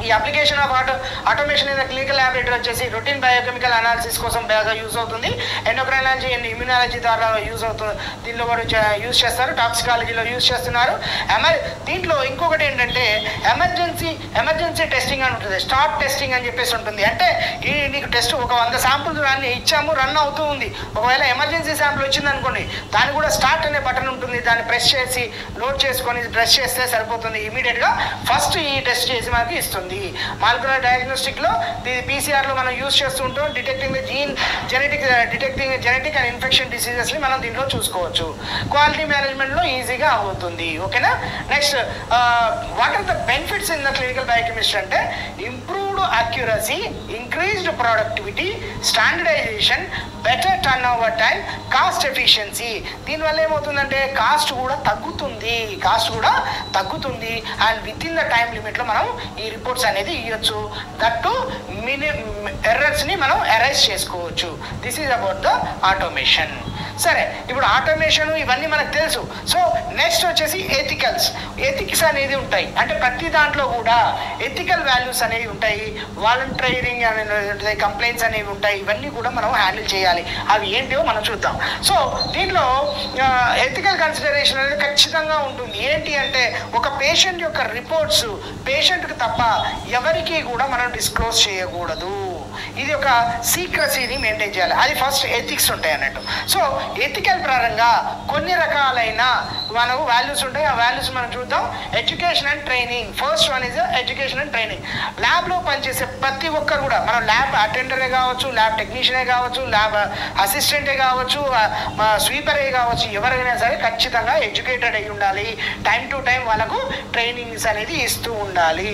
ఈ application of automation in the clinical laboratory వచ్చేసి రొటీన్ బయోకెమికల్ అనాలిసిస్ కోసం బాగా యూజ్ అవుతుంది. ఎండోక్రైనాలజీ అండ్ ఇమ్యూనాలజీ ద్వారా యూజ్ అవుతుంది. దీనిలో కూడా యూజ్ చేస్తారు. టాక్సికాలజీలో యూజ్ చేస్తున్నారు. దీంట్లో ఇంకొకటి ఏంటంటే ఎమర్జెన్సీ టెస్టింగ్ అని ఉంటుంది. స్టార్ట్ టెస్టింగ్ అని చెప్పేసి ఉంటుంది. అంటే ఈ నీకు టెస్ట్ ఒక 100 శాంపుల్ ఇచ్చాము, రన్ అవుతూ ఉంది. ఒకవేళ ఎమర్జెన్సీ శాంపుల్ వచ్చింది అనుకోండి, దాన్ని కూడా స్టార్ట్ అనే బటన్ ఉంటుంది. దాన్ని ప్రెస్ చేసి లోడ్ చేసుకొని ప్రెస్ చేస్తే సరిపోతుంది. ఇమీడియట్గా ఫస్ట్ ఈ టెస్ట్ చేసి మనకి ఇస్తుంది. మాలిక్యులర్ డయాగ్నోస్టిక్లో PCR మనం యూజ్ చేస్తూ ఉంటాం. డిటెక్టింగ్ జెనెటిక్ అండ్ ఇన్ఫెక్షన్ డిసీజెస్ని మనం దీంట్లో చూసుకోవచ్చు. క్వాలిటీ మేనేజ్మెంట్లో ఈజీగా అవుతుంది. ఓకేనా. Next what are the benefits in the clinical biochemistry అంటే improved accuracy, increased productivity, standardisation, better turn over time, cost efficiency. దీనివల్ల ఏమవుతుందంటే కాస్ట్ కూడా తగ్గుతుంది and within the time లిమిట్లో మనం ఈ రిపోర్ట్స్ అనేది ఇవ్వచ్చు. దట్టు ఎర్రర్స్ని మనం ఎరైజ్ చేసుకోవచ్చు. This is about the automation. సరే, ఇప్పుడు ఆటోమేషన్ ఇవన్నీ మనకు తెలుసు. సో నెక్స్ట్ వచ్చేసి ఎథిక్స్ అనేది ఉంటాయి. అంటే ప్రతి దాంట్లో కూడా ఎథికల్ వాల్యూస్ అనేవి ఉంటాయి, వాలంటీరింగ్ అనేది ఉంటాయి, కంప్లైంట్స్ అనేవి ఉంటాయి. ఇవన్నీ కూడా మనం హ్యాండిల్ చేయాలి. అవి ఏంటో మనం చూద్దాం. సో దీంట్లో ఎథికల్ కన్సిడరేషన్ అనేది ఖచ్చితంగా ఉంటుంది. ఏంటి అంటే ఒక పేషెంట్ యొక్క రిపోర్ట్స్ పేషెంట్కి తప్ప ఎవరికి కూడా మనం డిస్క్లోజ్ చేయకూడదు. ఇది ఒక సీక్రసీని మెయింటైన్ చేయాలి. అది ఫస్ట్ ఎథిక్స్ ఉంటాయి అన్నట్టు. సో ఎథికల్ పరంగా కొన్ని రకాలైన మనకు వాల్యూస్ ఉంటాయి. ఆ వాల్యూస్ మనం చూద్దాం. Education and training. First one is education and training. ల్యాబ్లో పనిచేసే ప్రతి ఒక్కరు కూడా, మనం ల్యాబ్ అటెండరే కావచ్చు, ల్యాబ్ టెక్నీషియనే కావచ్చు, ల్యాబ్ అసిస్టెంటే కావచ్చు, స్వీపరే కావచ్చు, ఎవరైనా సరే ఖచ్చితంగా ఎడ్యుకేటెడ్ అయి ఉండాలి. టైం టు టైం వాళ్ళకు ట్రైనింగ్స్ అనేది ఇస్తూ ఉండాలి.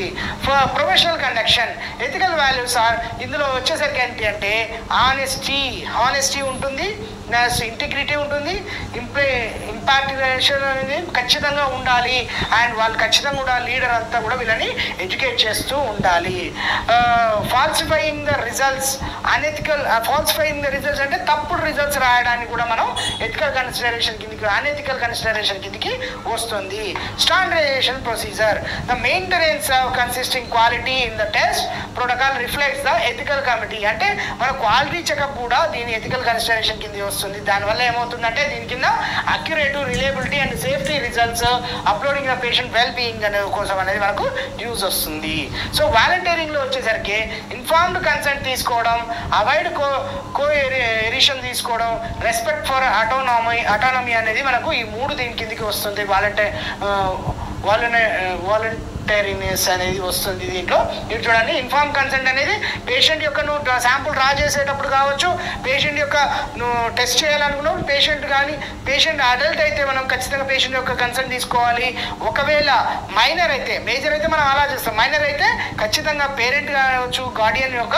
Professional conduction. ఎథికల్ వాల్యూస్ ఇందులో వచ్చేసరికి ఏంటి అంటే హానెస్టీ ఉంటుంది, ఇంటిగ్రిటీ ఉంటుంది, ఇంపార్టిషన్ అనేది ఖచ్చితంగా ఉండాలి. అండ్ వాళ్ళు ఖచ్చితంగా కూడా లీడర్ అంతా కూడా వీళ్ళని ఎడ్యుకేట్ చేస్తూ ఉండాలి. ఫాల్సిఫైయింగ్ ద రిజల్ట్స్ అంటే తప్పుడు రిజల్ట్స్ రాయడానికి కూడా మనం ఎథికల్ కన్సిడరేషన్ కిందకి, అనెథికల్ కన్సిడరేషన్ కిందకి వస్తుంది. Standardisation procedure. The maintenance of consisting quality in the test protocol reflects the ethical committee. అంటే మన క్వాలిటీ చెకప్ కూడా దీని ఎథికల్ కన్సిడరేషన్ కింద వస్తుంది. దానివల్ల ఏమవుతుందంటే దీని కింద accurate, reliability and safety results, uploading the patient well being అనే కోసం అనేది మనకు యూజ్ వస్తుంది. సో వాలంటీరింగ్లో వచ్చేసరికి ఇన్ఫార్మ్డ్ కన్సెంట్ తీసుకోవడం, అవాయిడ్ కోఎరిషన్ తీసుకోవడం, రెస్పెక్ట్ ఫర్ అటానమీ అనేది మనకు ఈ మూడు దీని కిందకి వస్తుంది. వాలంటరీనెస్ అనేది వస్తుంది దీంట్లో. ఇది చూడండి, ఇన్ఫార్మ్ కన్సెంట్ అనేది పేషెంట్ యొక్క నువ్వు శాంపుల్ డ్రా చేసేటప్పుడు కావచ్చు, పేషెంట్ యొక్క నువ్వు టెస్ట్ చేయాలనుకున్నావు, పేషెంట్ అడల్ట్ అయితే మనం ఖచ్చితంగా పేషెంట్ యొక్క కన్సెంట్ తీసుకోవాలి. ఒకవేళ మైనర్ అయితే, మేజర్ అయితే మనం అలా చేస్తాం, మైనర్ అయితే ఖచ్చితంగా పేరెంట్ కావచ్చు, గార్డియన్ యొక్క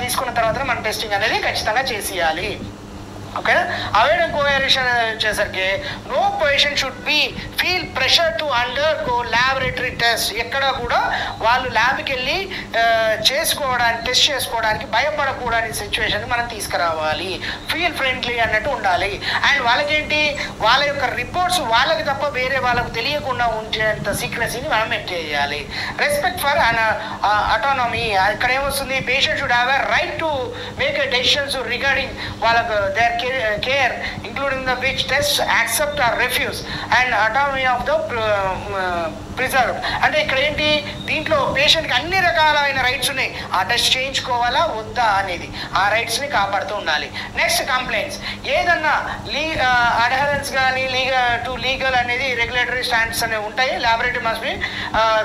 తీసుకున్న తర్వాత మనం టెస్టింగ్ అనేది ఖచ్చితంగా చేసేయాలి. ఓకేనా. అవాయిడ్ కోఎరిషన్ వచ్చేసరికి no patient should be feel pressure to undergo laboratory test. ఎక్కడ కూడా వాళ్ళు ల్యాబ్కి వెళ్ళి టెస్ట్ చేసుకోవడానికి భయపడకూడని సిచ్యువేషన్ మనం తీసుకురావాలి. ఫీల్ ఫ్రెండ్లీ అన్నట్టు ఉండాలి. అండ్ వాళ్ళకేంటి, వాళ్ళ యొక్క రిపోర్ట్స్ వాళ్ళకి తప్ప వేరే వాళ్ళకు తెలియకుండా ఉంచేంత సీక్రెసీని మనం మెయింటైన్ చేయాలి. Respect for autonomy. ఇక్కడ ఏమొస్తుంది, patient should have a right to make a decisions regarding వాళ్ళకు there care including the which tests accept or refuse and autonomy of the preserved. అంటే ఇక్కడ ఏంటి, దీంట్లో పేషెంట్కి అన్ని రకాలైన రైట్స్ ఉన్నాయి. ఆ టెస్ట్ చేయించుకోవాలా వద్దా అనేది ఆ రైట్స్ని కాపాడుతూ ఉండాలి. Next complaints. ఏదన్నా అడ్హరెన్స్ కానీ లీగల్ అనేది రెగ్యులేటరీ స్టాండర్డ్స్ అనేవి ఉంటాయి. ల్యాబొరేటరీ మస్ట్ బి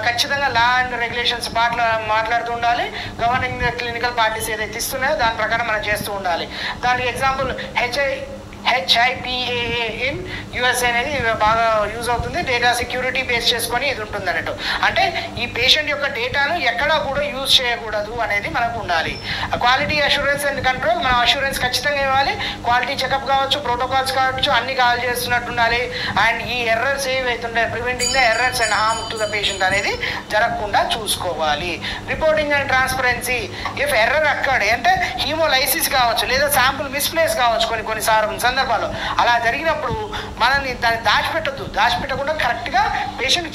ఖచ్చితంగా లా అండ్ రెగ్యులేషన్స్ మాట్లాడుతూ ఉండాలి. గవర్నింగ్ క్లినికల్ పార్టీస్ ఏదైతే ఇస్తున్నాయో దాని ప్రకారం మనం చేస్తూ ఉండాలి. దానికి ఎగ్జాంపుల్ HIPAA ఇన్ యుఎస్ఏ అనేది బాగా యూజ్ అవుతుంది. డేటా సెక్యూరిటీ బేస్ చేసుకొని ఇది ఉంటుంది అన్నట్టు. అంటే ఈ పేషెంట్ యొక్క డేటాను ఎక్కడా కూడా యూజ్ చేయకూడదు అనేది మనకు ఉండాలి. Quality assurance and control. మనం అష్యూరెన్స్ ఖచ్చితంగా ఇవ్వాలి. క్వాలిటీ చెకప్ కావచ్చు, ప్రోటోకాల్స్ కావచ్చు, అన్ని కాల్ చేస్తున్నట్టు ఉండాలి. అండ్ ఈ ఎర్రర్స్ ఏవైతుండే preventing the errors and harm to the patient అనేది జరగకుండా చూసుకోవాలి. Reporting and transparency. If error అక్కడే అంటే హీమోలైసిస్ కావచ్చు, లేదా శాంపుల్ మిస్ప్లేస్ కావచ్చు, కొన్ని సందర్భాల్లో అలా జరిగినప్పుడు మనల్ని దాన్ని దాచిపెట్టకుండా కరెక్ట్గా పేషెంట్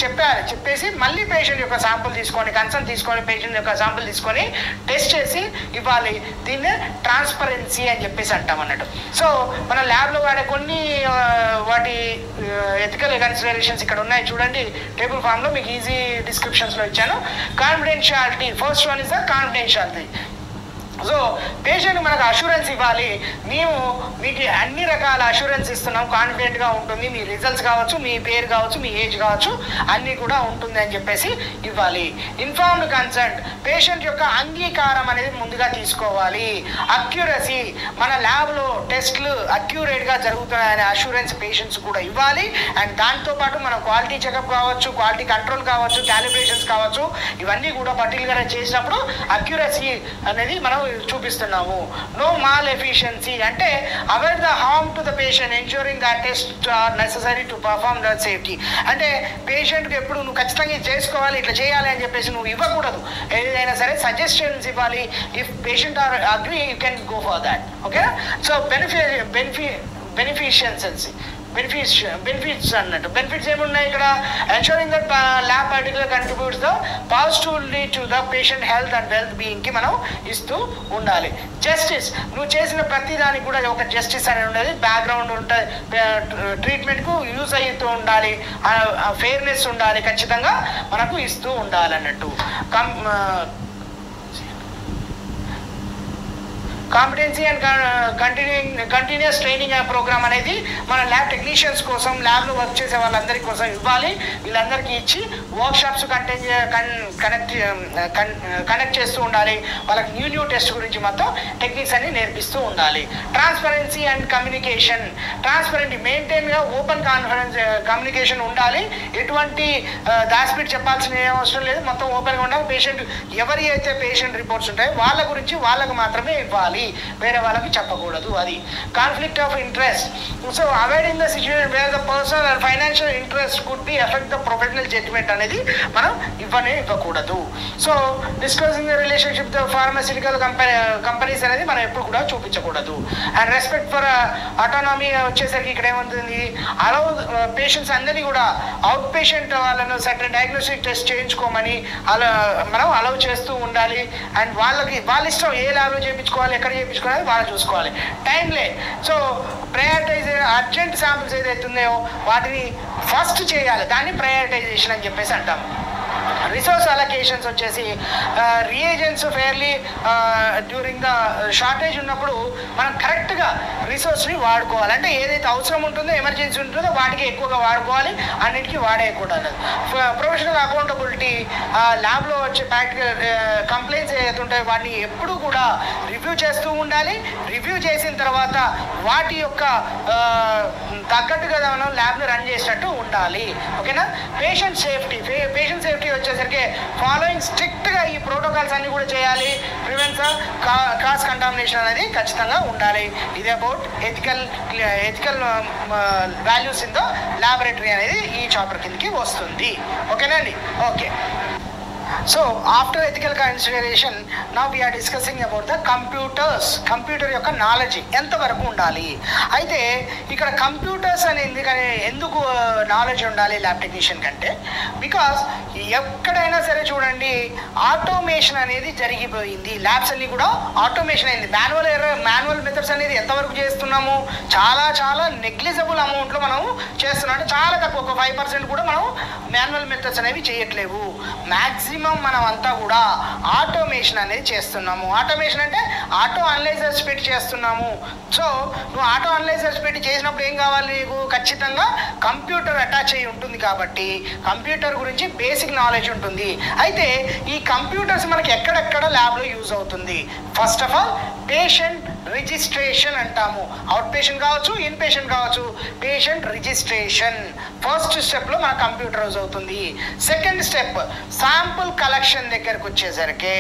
చెప్పేసి మళ్ళీ పేషెంట్ యొక్క శాంపుల్ తీసుకొని, కన్సర్న్ తీసుకొని, పేషెంట్ యొక్క శాంపుల్ తీసుకొని టెస్ట్ చేసి ఇవ్వాలి. దీన్ని ట్రాన్స్పరెన్సీ అని చెప్పేసి అంటాం అన్నట్టు. సో మన ల్యాబ్లో వాడే కొన్ని వాటి ఎథికల్ కన్సిడరేషన్స్ ఇక్కడ ఉన్నాయి చూడండి. టేబుల్ ఫామ్లో మీకు ఈజీ డిస్క్రిప్షన్స్లో ఇచ్చాను. Confidentiality. First one is the confidentiality. So patient మనకు అష్యూరెన్స్ ఇవ్వాలి, మేము మీకు అన్ని రకాల అష్యూరెన్స్ ఇస్తున్నాం, కాన్ఫిడెంట్గా ఉంటుంది, మీ రిజల్ట్స్ కావచ్చు, మీ పేరు కావచ్చు, మీ ఏజ్ కావచ్చు, అన్నీ కూడా ఉంటుంది అని చెప్పేసి ఇవ్వాలి. Informed consent. పేషెంట్ యొక్క అంగీకారం అనేది ముందుగా తీసుకోవాలి. అక్యురసీ. మన ల్యాబ్లో టెస్ట్లు అక్యురేట్గా జరుగుతున్నాయనే అష్యూరెన్స్ పేషెంట్స్ కూడా ఇవ్వాలి. అండ్ దాంతోపాటు మనం క్వాలిటీ చెకప్ కావచ్చు, క్వాలిటీ కంట్రోల్ కావచ్చు, క్యాలిబ్రేషన్స్ కావచ్చు, ఇవన్నీ కూడా పర్టికులర్గా చేసినప్పుడు అక్యురసీ అనేది మనం చూపిస్తున్నాము. నో మాల్ ఎఫిషియన్సీ అంటే avoid the harm to the patient ensuring the test are necessary to perform the safety. అంటే పేషెంట్కి ఎప్పుడు నువ్వు ఖచ్చితంగా చేసుకోవాలి, ఇట్లా చేయాలి అని చెప్పేసి నువ్వు ఇవ్వకూడదు. ఏదైనా సరే సజెషన్స్ ఇవ్వాలి. If patient are agree you can go for that. ఓకేనా? సో బెనిఫిట్స్ అన్నట్టు. బెనిఫిట్స్ ఏమున్నాయి ఇక్కడ? Ensuring that lab particular contributes the positively to the patient health and wealth బీయింగ్కి మనం ఇస్తూ ఉండాలి. జస్టిస్, నువ్వు చేసిన ప్రతి దానికి కూడా ఒక జస్టిస్ అనేది ఉండేది, బ్యాక్గ్రౌండ్ ఉంటుంది, ట్రీట్మెంట్కు యూజ్ అవుతూ ఉండాలి, ఫెయిర్నెస్ ఉండాలి, ఖచ్చితంగా మనకు ఇస్తూ ఉండాలన్నట్టు. Competency and continuous training programme అనేది మన ల్యాబ్ టెక్నీషియన్స్ కోసం, ల్యాబ్లో వర్క్ చేసే వాళ్ళందరి కోసం ఇవ్వాలి. వీళ్ళందరికీ ఇచ్చి వర్క్షాప్స్ కనెక్ట్ చేస్తూ ఉండాలి. వాళ్ళకి న్యూ టెస్ట్ గురించి మొత్తం టెక్నిక్స్ అన్ని నేర్పిస్తూ ఉండాలి. ట్రాన్స్పరెన్సీ అండ్ కమ్యూనికేషన్, ట్రాన్స్పరెంట్ మెయింటైన్గా ఓపెన్ కమ్యూనికేషన్ ఉండాలి. ఎటువంటి దాచిపెట్టి చెప్పాల్సిన అవసరం లేదు, మొత్తం ఓపెన్గా ఉండాలి. పేషెంట్ ఎవరి అయితే పేషెంట్ రిపోర్ట్స్ ఉంటాయో వాళ్ళ గురించి వాళ్ళకు మాత్రమే ఇవ్వాలి, వేరే వాళ్ళకి చెప్పకూడదు. అది conflict of interest. So avoiding the situation where the personal and financial interest could be effect the professional judgement అనేది మనం ఇవ్వకూడదు. So discussing the relationship the pharmaceutical companies అనేది మనం ఎప్పుడు కూడా చూపించకూడదు. అండ్ రెస్పెక్ట్ ఫర్ ఆటోనామీ వచ్చేసరికి ఇక్కడ ఏముంటుంది, అలౌ పేషెంట్స్ అందరినీ కూడా అవుట్ పేషెంట్ వాళ్ళను సర్టన్ డయాగ్నోస్టిక్ టెస్ట్ చేయించుకోమని మనం అలౌ చేస్తూ ఉండాలి. అండ్ వాళ్ళ ఇష్టం ఏ ల్యాబ్లో చేయించుకోవాలి, ఎక్కడ చేయించుకోవాలి వాళ్ళు చూసుకోవాలి. టైంలే. సో ప్రయారిటైజ్ అర్జెంట్ శాంపిల్స్ ఏదైతే ఉన్నాయో వాటిని ఫస్ట్ చేయాలి, దాన్ని ప్రయారిటైజేషన్ అని చెప్పేసి అంటాం. రిసోర్స్ అలొకేషన్స్ వచ్చేసి reagents fairly during the shortage ఉన్నప్పుడు మనం కరెక్ట్గా రిసోర్స్ని వాడుకోవాలి. అంటే ఏదైతే అవసరం ఉంటుందో, ఎమర్జెన్సీ ఉంటుందో వాటికి ఎక్కువగా వాడుకోవాలి, అన్నిటికీ వాడేయకూడదు. ప్రొఫెషనల్ అకౌంటబిలిటీ, ల్యాబ్లో వచ్చే ప్రాక్టికల్ కంప్లైంట్స్ ఏదైతే ఉంటాయో వాటిని ఎప్పుడూ కూడా రివ్యూ చేస్తూ ఉండాలి. రివ్యూ చేసిన తర్వాత వాటి యొక్క తగ్గట్టుగా మనం ల్యాబ్ని రన్ చేసినట్టు ఉండాలి. ఓకేనా? పేషెంట్ సేఫ్టీ వచ్చేసరికి ఫాలోయింగ్ స్ట్రిక్ట్గా ఈ ప్రోటోకాల్స్ అన్ని కూడా చేయాలి. ప్రివెన్స్ క్రాస్ కంటామినేషన్ అనేది ఖచ్చితంగా ఉండాలి. ఇది about ethical values in the laboratory అనేది ఈ చాప్టర్ కిందకి వస్తుంది. ఓకేనా అండి? Okay. So after ethical consideration now we are discussing about the computers. Computer యొక్క నాలెడ్జ్ ఎంతవరకు ఉండాలి? అయితే ఇక్కడ కంప్యూటర్స్ అనేది ఎందుకు నాలెడ్జ్ ఉండాలి ల్యాబ్ టెక్నీషియన్ కంటే, బికాస్ ఎక్కడైనా సరే చూడండి ఆటోమేషన్ అనేది జరిగిపోయింది. ల్యాబ్స్ అన్ని కూడా ఆటోమేషన్ అయింది. మాన్యువల్ మెథడ్స్ అనేది ఎంతవరకు చేస్తున్నాము? చాలా నెగ్లిజబుల్ అమౌంట్లో మనం చేస్తున్నాం. అంటే చాలా తక్కువ, ఒక 5% కూడా మనం మాన్యువల్ మెథడ్స్ అనేవి చేయట్లేవు. మ్యాక్సిమం మనం అంతా కూడా ఆటోమేషన్ అనేది చేస్తున్నాము. ఆటోమేషన్ అంటే ఆటో అనలైజర్స్ పెట్టి చేస్తున్నాము. సో నువ్వు ఆటో అనలైజర్స్ పెట్టి చేసినప్పుడు ఏం కావాలి నీకు? ఖచ్చితంగా కంప్యూటర్ అటాచ్ అయ్యి ఉంటుంది కాబట్టి కంప్యూటర్ గురించి బేసిక్ నాలెడ్జ్ ఉంటుంది. అయితే ఈ కంప్యూటర్స్ మనకి ఎక్కడెక్కడ ల్యాబ్లో యూజ్ అవుతుంది? First of all patient registration అంటాము. అవుట్ పేషెంట్ కావచ్చు, ఇన్ పేషెంట్ కావచ్చు. పేషెంట్ రిజిస్ట్రేషన్ ఫస్ట్ స్టెప్లో మన కంప్యూటర్ యూజ్ అవుతుంది. సెకండ్ స్టెప్ శాంపుల్ కలెక్షన్ దగ్గరకు వచ్చేసరికి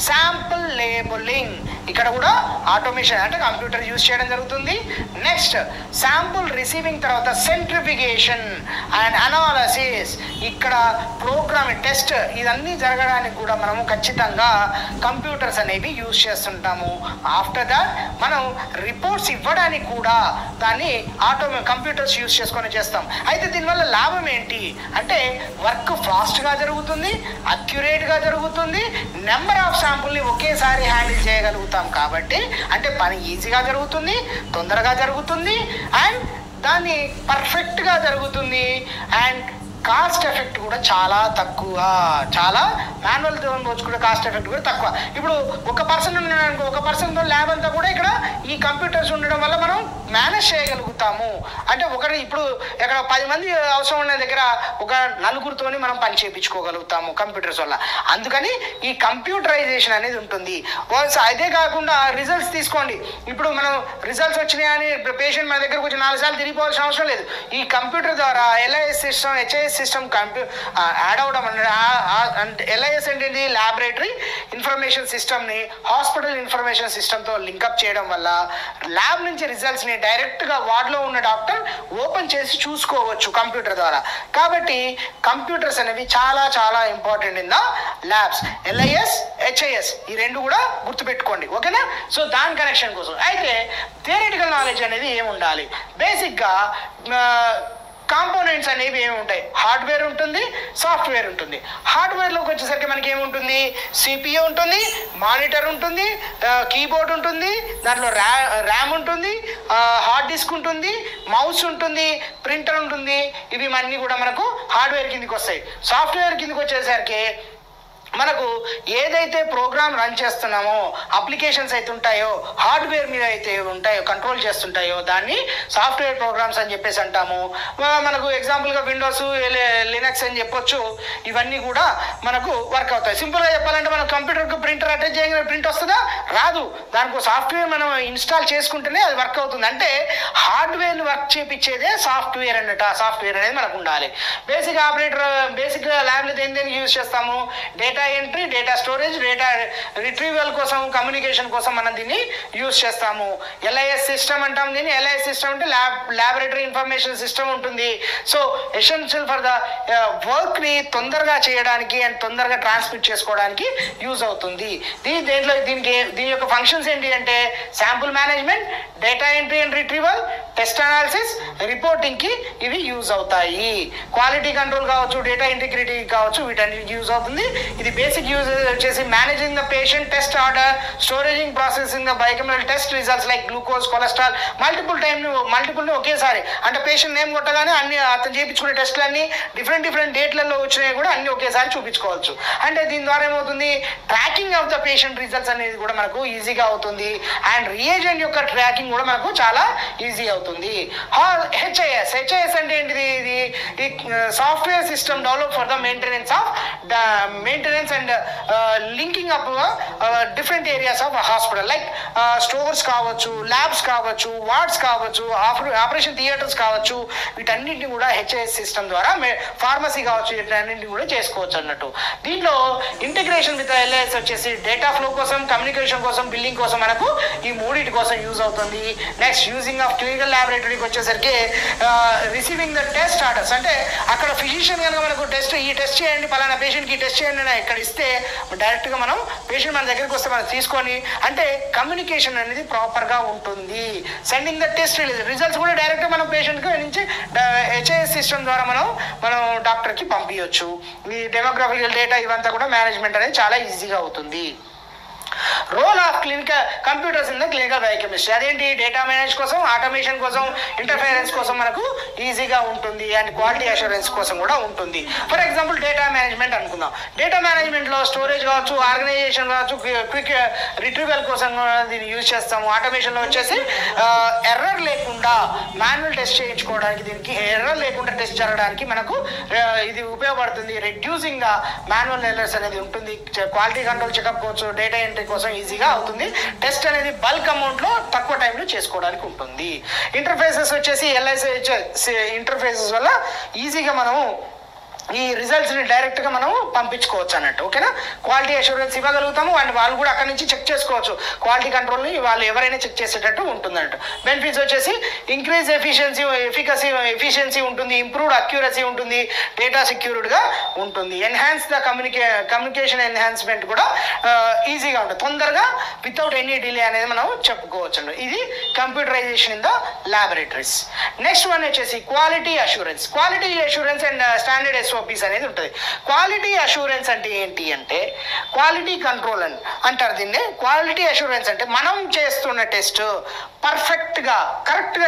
శాంపుల్ లేబులింగ్, ఇక్కడ కూడా ఆటోమేషన్ అంటే కంప్యూటర్ యూజ్ చేయడం జరుగుతుంది. నెక్స్ట్ శాంపుల్ రిసీవింగ్ తర్వాత సెంట్రిఫికేషన్ అండ్ అనాలసిస్, ఇక్కడ ప్రోగ్రామ్ టెస్ట్ ఇదన్నీ జరగడానికి కూడా మనము ఖచ్చితంగా కంప్యూటర్స్ అనేవి యూజ్ చేస్తుంటాము. ఆఫ్టర్ దాట్ మనం రిపోర్ట్స్ ఇవ్వడానికి కూడా దాన్ని కంప్యూటర్స్ యూజ్ చేసుకొని చేస్తాం. అయితే దీనివల్ల లాభం ఏంటి అంటే వర్క్ ఫాస్ట్గా జరుగుతుంది, అక్యురేట్గా జరుగుతుంది, నెంబర్ ఆఫ్ శాంపుల్ని ఒకేసారి హ్యాండిల్ చేయగలుగుతాం కాబట్టి అంటే పని ఈజీగా జరుగుతుంది, తొందరగా జరుగుతుంది, అండ్ దాన్ని పర్ఫెక్ట్గా జరుగుతుంది. అండ్ కాస్ట్ ఎఫెక్ట్ కూడా చాలా తక్కువ. చాలా మాన్యువల్ కూడా కాస్ట్ ఎఫెక్ట్ కూడా తక్కువ. ఇప్పుడు ఒక పర్సన్ ల్యాబ్ అంతా కూడా ఇక్కడ ఈ కంప్యూటర్స్ ఉండడం వల్ల మనం మేనేజ్ చేయగలుగుతాము. అంటే ఇప్పుడు ఇక్కడ 10 మంది అవసరం ఉన్న దగ్గర ఒక 4గురితోని మనం పని చేయించుకోగలుగుతాము కంప్యూటర్స్ వల్ల. అందుకని ఈ కంప్యూటరైజేషన్ అనేది ఉంటుంది. అదే కాకుండా రిజల్ట్స్ తీసుకోండి. ఇప్పుడు మనం రిజల్ట్స్ వచ్చినాయని పేషెంట్ మన దగ్గరకు వచ్చి 4 సార్లు తిరిగిపోవాల్సిన అవసరం లేదు. ఈ కంప్యూటర్ ద్వారా LIS system, HIS system add అవడం అంటే LIS అంటే ల్యాబొరేటరీ ఇన్ఫర్మేషన్ సిస్టమ్ని హాస్పిటల్ ఇన్ఫర్మేషన్ సిస్టమ్తో లింకప్ చేయడం వల్ల ల్యాబ్ నుంచి రిజల్ట్స్ని డైరెక్ట్గా వార్డులో ఉన్న డాక్టర్ ఓపెన్ చేసి చూసుకోవచ్చు కంప్యూటర్ ద్వారా. కాబట్టి కంప్యూటర్స్ అనేవి చాలా చాలా important in the labs. LIS, HIS ఈ రెండు కూడా గుర్తుపెట్టుకోండి, ఓకేనా. సో దాని కనెక్షన్ కోసం అయితే థియరిటికల్ నాలెడ్జ్ అనేది ఏమి ఉండాలి? బేసిక్గా కాంపోనెంట్స్ అనేవి ఏమి ఉంటాయి? హార్డ్వేర్ ఉంటుంది, సాఫ్ట్వేర్ ఉంటుంది. హార్డ్వేర్లోకి వచ్చేసరికి మనకి ఏముంటుంది? CPU ఉంటుంది, మానిటర్ ఉంటుంది, కీబోర్డ్ ఉంటుంది, దాంట్లో ర్యామ్ ఉంటుంది, హార్డ్ డిస్క్ ఉంటుంది, మౌస్ ఉంటుంది, ప్రింటర్ ఉంటుంది. ఇవి అన్నీ కూడా మనకు హార్డ్వేర్ కిందకి వస్తాయి. సాఫ్ట్వేర్ కిందకి వచ్చేసరికి మనకు ఏదైతే ప్రోగ్రామ్ రన్ చేస్తున్నామో, అప్లికేషన్స్ అయితే ఉంటాయో, హార్డ్వేర్ మీద అయితే ఉంటాయో, కంట్రోల్ చేస్తుంటాయో దాన్ని సాఫ్ట్వేర్ ప్రోగ్రామ్స్ అని చెప్పేసి అంటాము. మనకు ఎగ్జాంపుల్గా విండోస్, లినక్స్ అని చెప్పొచ్చు. ఇవన్నీ కూడా మనకు వర్క్ అవుతాయి. సింపుల్గా చెప్పాలంటే మనం కంప్యూటర్కు ప్రింటర్ అటాచ్ చేయగానే ప్రింట్ వస్తుందా? రాదు. దానికి సాఫ్ట్వేర్ మనం ఇన్స్టాల్ చేసుకుంటేనే అది వర్క్ అవుతుంది. అంటే హార్డ్వేర్ని వర్క్ చేపించేదే సాఫ్ట్వేర్ అన్నట్టు. ఆ సాఫ్ట్వేర్ అనేది మనకు ఉండాలి. బేసిక్ ఆపరేటర్, బేసిక్గా ల్యాబ్లో దేనికి యూజ్ చేస్తాము? Data entry, data storage, data retrieval కోసం, కమ్యూనికేషన్ కోసం మనం దీన్ని యూజ్ చేస్తాము. LIS సిస్టమ్ అంటాం దీన్ని. LIS సిస్టమ్ అంటే ల్యాబొరేటరీ ఇన్ఫర్మేషన్ సిస్టమ్ ఉంటుంది. సో ఎసెన్షియల్ ఫర్ ద వర్క్ని తొందరగా చేయడానికి అండ్ తొందరగా ట్రాన్స్మిట్ చేసుకోవడానికి యూజ్ అవుతుంది. దీని యొక్క ఫంక్షన్స్ ఏంటి అంటే sample management, data entry and retrieval, test analysis, రిపోర్టింగ్కి ఇవి యూజ్ అవుతాయి. క్వాలిటీ కంట్రోల్ కావచ్చు, డేటా ఇంటిగ్రిటీ కావచ్చు, వీటన్నిటికి యూజ్ అవుతుంది. ఇది బేసిక్ యూజ్ వచ్చేసి managing the patient test order, storaging processing the biochemical test results like glucose, cholesterol, మల్టిపుల్ని ఒకేసారి అంటే పేషెంట్ నేమ్ కొట్టగానే అన్ని అతను చేయించుకునే టెస్టులన్నీ డిఫరెంట్ డేట్లలో వచ్చినాయి కూడా అన్ని ఒకేసారి చూపించుకోవచ్చు. అంటే దీని ద్వారా ఏమవుతుంది? Tracking of the patient results అనేది కూడా మనకు ఈజీగా అవుతుంది. అండ్ రియేజెంట్ యొక్క ట్రాకింగ్ కూడా మనకు చాలా ఈజీ అవుతుంది. HIS అంటే ఏంటిది? ఇది software system develop for the maintenance and linking up different areas of hospital like stores కావచ్చు, ల్యాబ్స్ కావచ్చు, వార్డ్స్ కావచ్చు, ఆపరేషన్ థియేటర్స్ కావచ్చు. వీటన్నింటినీ కూడా HIS సిస్టమ్ ద్వారా ఫార్మసీ కావచ్చు, వీటన్నింటినీ కూడా చేసుకోవచ్చు అన్నట్టు. దీంట్లో ఇంటిగ్రేషన్ విత్ LIS వచ్చేసి డేటా ఫ్లో కోసం, కమ్యూనికేషన్ కోసం, బిల్లింగ్ కోసం మనకు ఈ మూడింటి కోసం యూజ్ అవుతుంది. నెక్స్ట్ యూజింగ్ ఆఫ్ క్లినికల్ ల్యాబొరేటరీకి వచ్చేసరికి రిసీవింగ్ ద టెస్ట్ ఆర్డర్స్ అంటే అక్కడ ఫిజిషియన్ కనుక మనకు ఈ టెస్ట్ చేయండి, పలానా పేషెంట్కి ఈ టెస్ట్ చేయండి అని ఇక్కడ ఇస్తే డైరెక్ట్గా మనం పేషెంట్ మన దగ్గరికి వస్తే మనం తీసుకొని అంటే కమ్యూనికేషన్ అనేది ప్రాపర్గా ఉంటుంది. సెండింగ్ ద టెస్ట్ రిజల్ట్స్ కూడా డైరెక్ట్గా మనం పేషెంట్కి నుంచి HIS సిస్టమ్ ద్వారా మనం డాక్టర్కి పంపించవచ్చు. ఈ డెమోగ్రఫికల్ డేటా ఇవంతా కూడా మేనేజ్మెంట్ అనేది చాలా ఈజీగా అవుతుంది. Role of computers in the clinical biochemistry అదేంటి? డేటా మేనేజ్ కోసం, ఆటోమేషన్ కోసం, ఇంటర్ఫరెన్స్ కోసం మనకు ఈజీగా ఉంటుంది. అండ్ క్వాలిటీ అష్యూరెన్స్ కోసం కూడా ఉంటుంది. ఫర్ ఎగ్జాంపుల్ డేటా మేనేజ్మెంట్ అనుకుందాం. డేటా మేనేజ్మెంట్లో స్టోరేజ్ కావచ్చు, ఆర్గనైజేషన్ కావచ్చు, క్విక్ రిట్రీవల్ కోసం దీన్ని యూజ్ చేస్తాము. ఆటోమేషన్లో వచ్చేసి ఎర్రర్ లేకుండా మాన్యువల్ టెస్ట్ చేయించుకోవడానికి, దీనికి ఎర్రర్ లేకుండా టెస్ట్ జరగడానికి మనకు ఇది ఉపయోగపడుతుంది. రెడ్యూసింగ్ ద మాన్యువల్ ఎర్రర్స్ అనేది ఉంటుంది. క్వాలిటీ కంట్రోల్ చెకప్ కావచ్చు, డేటా ఎంట్రీ కోసం ఈజీగా అవుతుంది. టెస్ట్ అనేది బల్క్ అమౌంట్లో తక్కువ టైంలో చేసుకోవడానికి ఉంటుంది. ఇంటర్ఫేసెస్ వచ్చేసి LIS ఇంటర్ఫేసెస్ వల్ల ఈజీగా మనము ఈ రిజల్ట్స్ని డైరెక్ట్గా మనం పంపించుకోవచ్చు అన్నట్టు, ఓకేనా. క్వాలిటీ అష్యూరెన్స్ ఇవ్వగలుగుతాము అండ్ వాళ్ళు కూడా అక్కడ నుంచి చెక్ చేసుకోవచ్చు. క్వాలిటీ కంట్రోల్ని వాళ్ళు ఎవరైనా చెక్ చేసేటట్టు ఉంటుంది అన్నట్టు. బెనిఫిట్స్ వచ్చేసి ఇంక్రీజ్ ఎఫిషియన్సీ ఉంటుంది, ఇంప్రూవ్డ్ అక్యూరసీ ఉంటుంది, డేటా సెక్యూర్డ్గా ఉంటుంది, ఎన్హాన్స్ ద కమ్యూనికేషన్ ఎన్హాన్స్మెంట్ కూడా ఈజీగా ఉంటుంది. తొందరగా వితౌట్ ఎనీ డిలే అనేది మనం చెప్పుకోవచ్చు అన్నట్టు. ఇది computerisation in the laboratories. Next one వచ్చేసి quality assurance and standard SOPs అనేది ఉంటుంది. క్వాలిటీ అష్యూరెన్స్ అంటే ఏంటి అంటే క్వాలిటీ కంట్రోల్ అని అంటారు దీన్ని. క్వాలిటీ అష్యూరెన్స్ అంటే మనం చేస్తున్న టెస్ట్ పర్ఫెక్ట్గా కరెక్ట్గా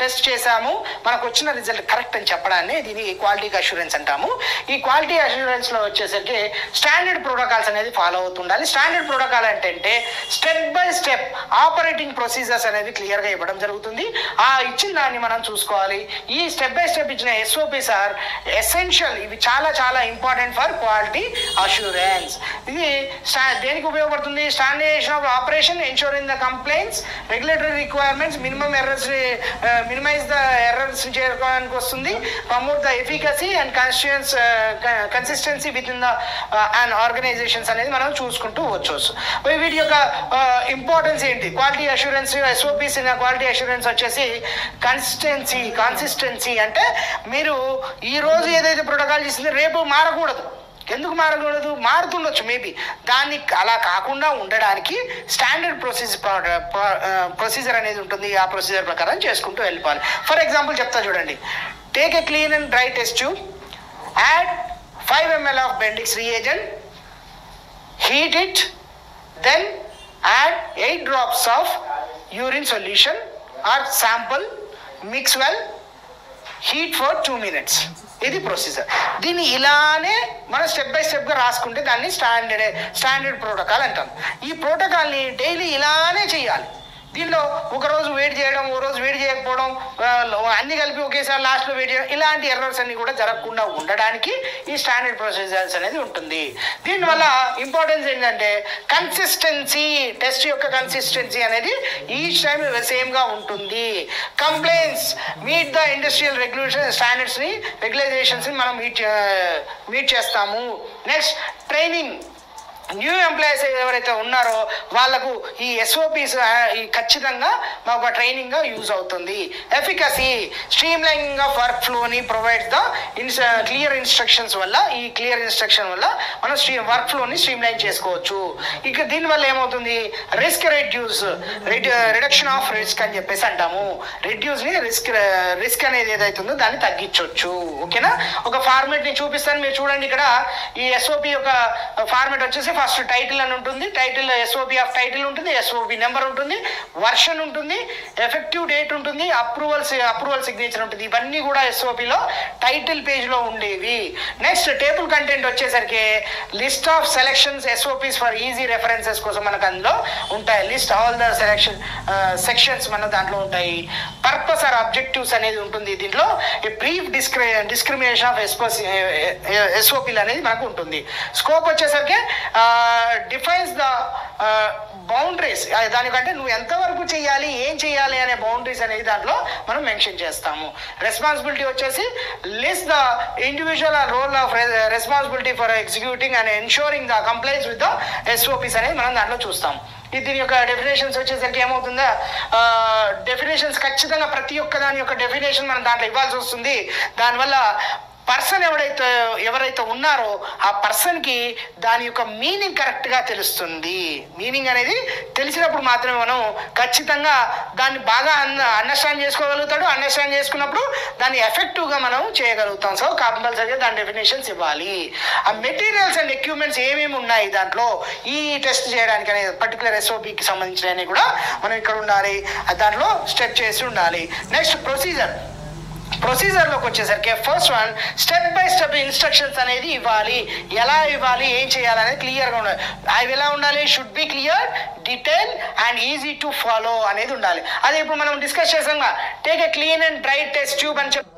టెస్ట్ చేసాము, మనకు వచ్చిన రిజల్ట్ కరెక్ట్ అని చెప్పడాన్ని దీన్ని క్వాలిటీ అష్యూరెన్స్ అంటాము. ఈ క్వాలిటీ అష్యూరెన్స్లో వచ్చేసరికి స్టాండర్డ్ ప్రోటోకాల్స్ అనేది ఫాలో అవుతుండాలి. స్టాండర్డ్ ప్రోటోకాల్ అంటే step by step operating procedures అనేది క్లియర్గా ఇవ్వడం జరుగుతుంది. ఆ ఇచ్చిన దాన్ని మనం చూసుకోవాలి. ఈ స్టెప్ బై స్టెప్ ఇచ్చిన SOPs ఆర్ ఎసెన్షియల్ ఉండాలి. ఇవి చాలా చాలా ఇంపార్టెంట్ ఫర్ క్వాలిటీ అష్యూరెన్స్. ఇది దేనికి ఉపయోగపడుతుంది? Standardisation of operation, ensuring the complaints, regulatory requirements, minimise the errors చేరుకోవడానికి వస్తుంది. Promote the efficacy and consistency within the and organisations అనేది మనం చూసుకుంటూ వచ్చవచ్చు. వీటి యొక్క ఇంపార్టెన్స్ ఏంటి? Quality assurance SOPs in quality assurance వచ్చేసి కాన్సిస్టెన్సీ అంటే మీరు ఈ రోజు ఏదైతే ప్రోటోకాల్ చేసిందో రేపు మారకూడదు. ఎందుకు మారకూడదు? మారుతుండొచ్చు మేబీ. దాన్ని అలా కాకుండా ఉండడానికి స్టాండర్డ్ ప్రొసీజర్ అనేది ఉంటుంది. ఆ ప్రొసీజర్ ప్రకారం చేసుకుంటూ వెళ్ళిపోవాలి. ఫర్ ఎగ్జాంపుల్ చెప్తా చూడండి. Take a clean and dry test tube, add 5 ml of Bendix reagent, heat it, then add 8 drops of urine solution or sample, mix well, heat for 2 minutes. ఇది ప్రొసీజర్. దీన్ని ఇలానే మనం స్టెప్ బై స్టెప్గా రాసుకుంటే దాన్ని స్టాండర్డ్ ప్రోటోకాల్ అంటాం. ఈ ప్రోటోకాల్ని డైలీ ఇలానే చేయాలి. దీనిలో ఒకరోజు వెయిట్ చేయడం, ఓ రోజు వెయిట్ చేయకపోవడం, అన్ని కలిపి ఒకేసారి లాస్ట్లో వెయిట్ చేయడం, ఇలాంటి ఎర్రర్స్ అన్ని కూడా జరగకుండా ఉండడానికి ఈ స్టాండర్డ్ ప్రొసీజర్స్ అనేది ఉంటుంది. దీనివల్ల ఇంపార్టెన్స్ ఏంటంటే కన్సిస్టెన్సీ, టెస్ట్ యొక్క కన్సిస్టెన్సీ అనేది ఈచ్ టైం సేమ్గా ఉంటుంది. కంప్లైంట్స్ మీట్ ద ఇండస్ట్రియల్ స్టాండర్డ్స్ని, రెగ్యులేషన్స్ని మనం మీట్ చేస్తాము. Next training. న్యూ ఎంప్లాయీస్ ఎవరైతే ఉన్నారో వాళ్ళకు ఈ ఎస్ఓపిస్ ఖచ్చితంగా మాకు ట్రైనింగ్గా యూజ్ అవుతుంది. Efficacy, streamlining of work ఫ్లోని ప్రొవైడ్స్ ద క్లియర్ ఇన్స్ట్రక్షన్స్ వల్ల, ఈ క్లియర్ ఇన్స్ట్రక్షన్ వల్ల మనం వర్క్ ఫ్లోని స్ట్రీమ్ లైన్ చేసుకోవచ్చు. ఇక దీనివల్ల ఏమవుతుంది? రిస్క్ రిడక్షన్ ఆఫ్ రిస్క్ అని చెప్పేసి అంటాము. రిస్క్ అనేది ఏదైతుందో దాన్ని తగ్గించవచ్చు. ఓకేనా? ఒక ఫార్మేట్ని చూపిస్తాను, మీరు చూడండి. ఇక్కడ ఈ ఎస్ఓపి యొక్క ఫార్మేట్ వచ్చేసి ఫస్ట్ టైటిల్ అని ఉంటుంది. టైటిల్ ఎస్ఓపి ఆఫ్ టైటిల్ ఉంటుంది, ఎస్ఓపి నెంబర్ ఉంటుంది, వర్షన్ ఉంటుంది, ఎఫెక్టివ్ డేట్ ఉంటుంది, అప్రూవల్ సిగ్నేచర్ ఉంటుంది. ఇవన్నీ కూడా ఎస్ఓపిలో టైటిల్ పేజ్లో ఉండేవి. నెక్స్ట్ టేబుల్ కంటెంట్ వచ్చేసరికి list of selections, SOPs for easy references కోసం మనకు అందులో ఉంటాయి. లిస్ట్ ఆల్ ద సెక్షన్స్ మన దాంట్లో ఉంటాయి. పర్పస్ ఆర్ అబ్జెక్టివ్స్ అనేది ఉంటుంది. దీంట్లో బ్రీఫ్ డిస్క్రిమినేషన్ ఆఫ్ ఎస్ఓపిలు అనేది మనకు ఉంటుంది. స్కోప్ వచ్చేసరికి డిఫైన్స్ ద బౌండరీస్, దానికంటే నువ్వు ఎంతవరకు చేయాలి, ఏం చేయాలి అనే బౌండరీస్ అనేది దాంట్లో మనం మెన్షన్ చేస్తాము. రెస్పాన్సిబిలిటీ వచ్చేసి list the individual role of responsibility for executing and ensuring the compliance with the SOPs అనేది మనం దాంట్లో చూస్తాము. దీని యొక్క డెఫినేషన్స్ వచ్చేసరికి ఏమవుతుందా, డెఫినేషన్స్ ఖచ్చితంగా ప్రతి ఒక్క దాని యొక్క డెఫినేషన్ మనం దాంట్లో ఇవ్వాల్సి వస్తుంది. దానివల్ల పర్సన్ ఎవరైతే ఉన్నారో ఆ పర్సన్కి దాని యొక్క మీనింగ్ కరెక్ట్గా తెలుస్తుంది. మీనింగ్ అనేది తెలిసినప్పుడు మాత్రమే మనం ఖచ్చితంగా దాన్ని బాగా అండర్స్టాండ్ చేసుకోగలుగుతాడు. అండర్స్టాండ్ చేసుకున్నప్పుడు దాన్ని ఎఫెక్టివ్గా మనం చేయగలుగుతాం. సో కంపల్సరీగా దాని డెఫినేషన్స్ ఇవ్వాలి. ఆ మెటీరియల్స్ అండ్ ఎక్విప్మెంట్స్ ఏమేమి ఉన్నాయి దాంట్లో ఈ టెస్ట్ చేయడానికి అనేది పర్టికులర్ ఎస్ఓపికి సంబంధించినవి కూడా మనం ఇక్కడ ఉండాలి, దాంట్లో స్టెప్ చేసి ఉండాలి. నెక్స్ట్ ప్రొసీజర్లోకి వచ్చేసరికి first one step by step instructions అనేది ఇవ్వాలి. ఎలా ఇవ్వాలి, ఏం చేయాలనేది క్లియర్గా ఉండాలి. అవి ఎలా ఉండాలి? Should be clear, detail and easy to follow అనేది ఉండాలి. అదే ఇప్పుడు మనం డిస్కస్ చేసాం, take a clean and dry test tube అని చెప్పి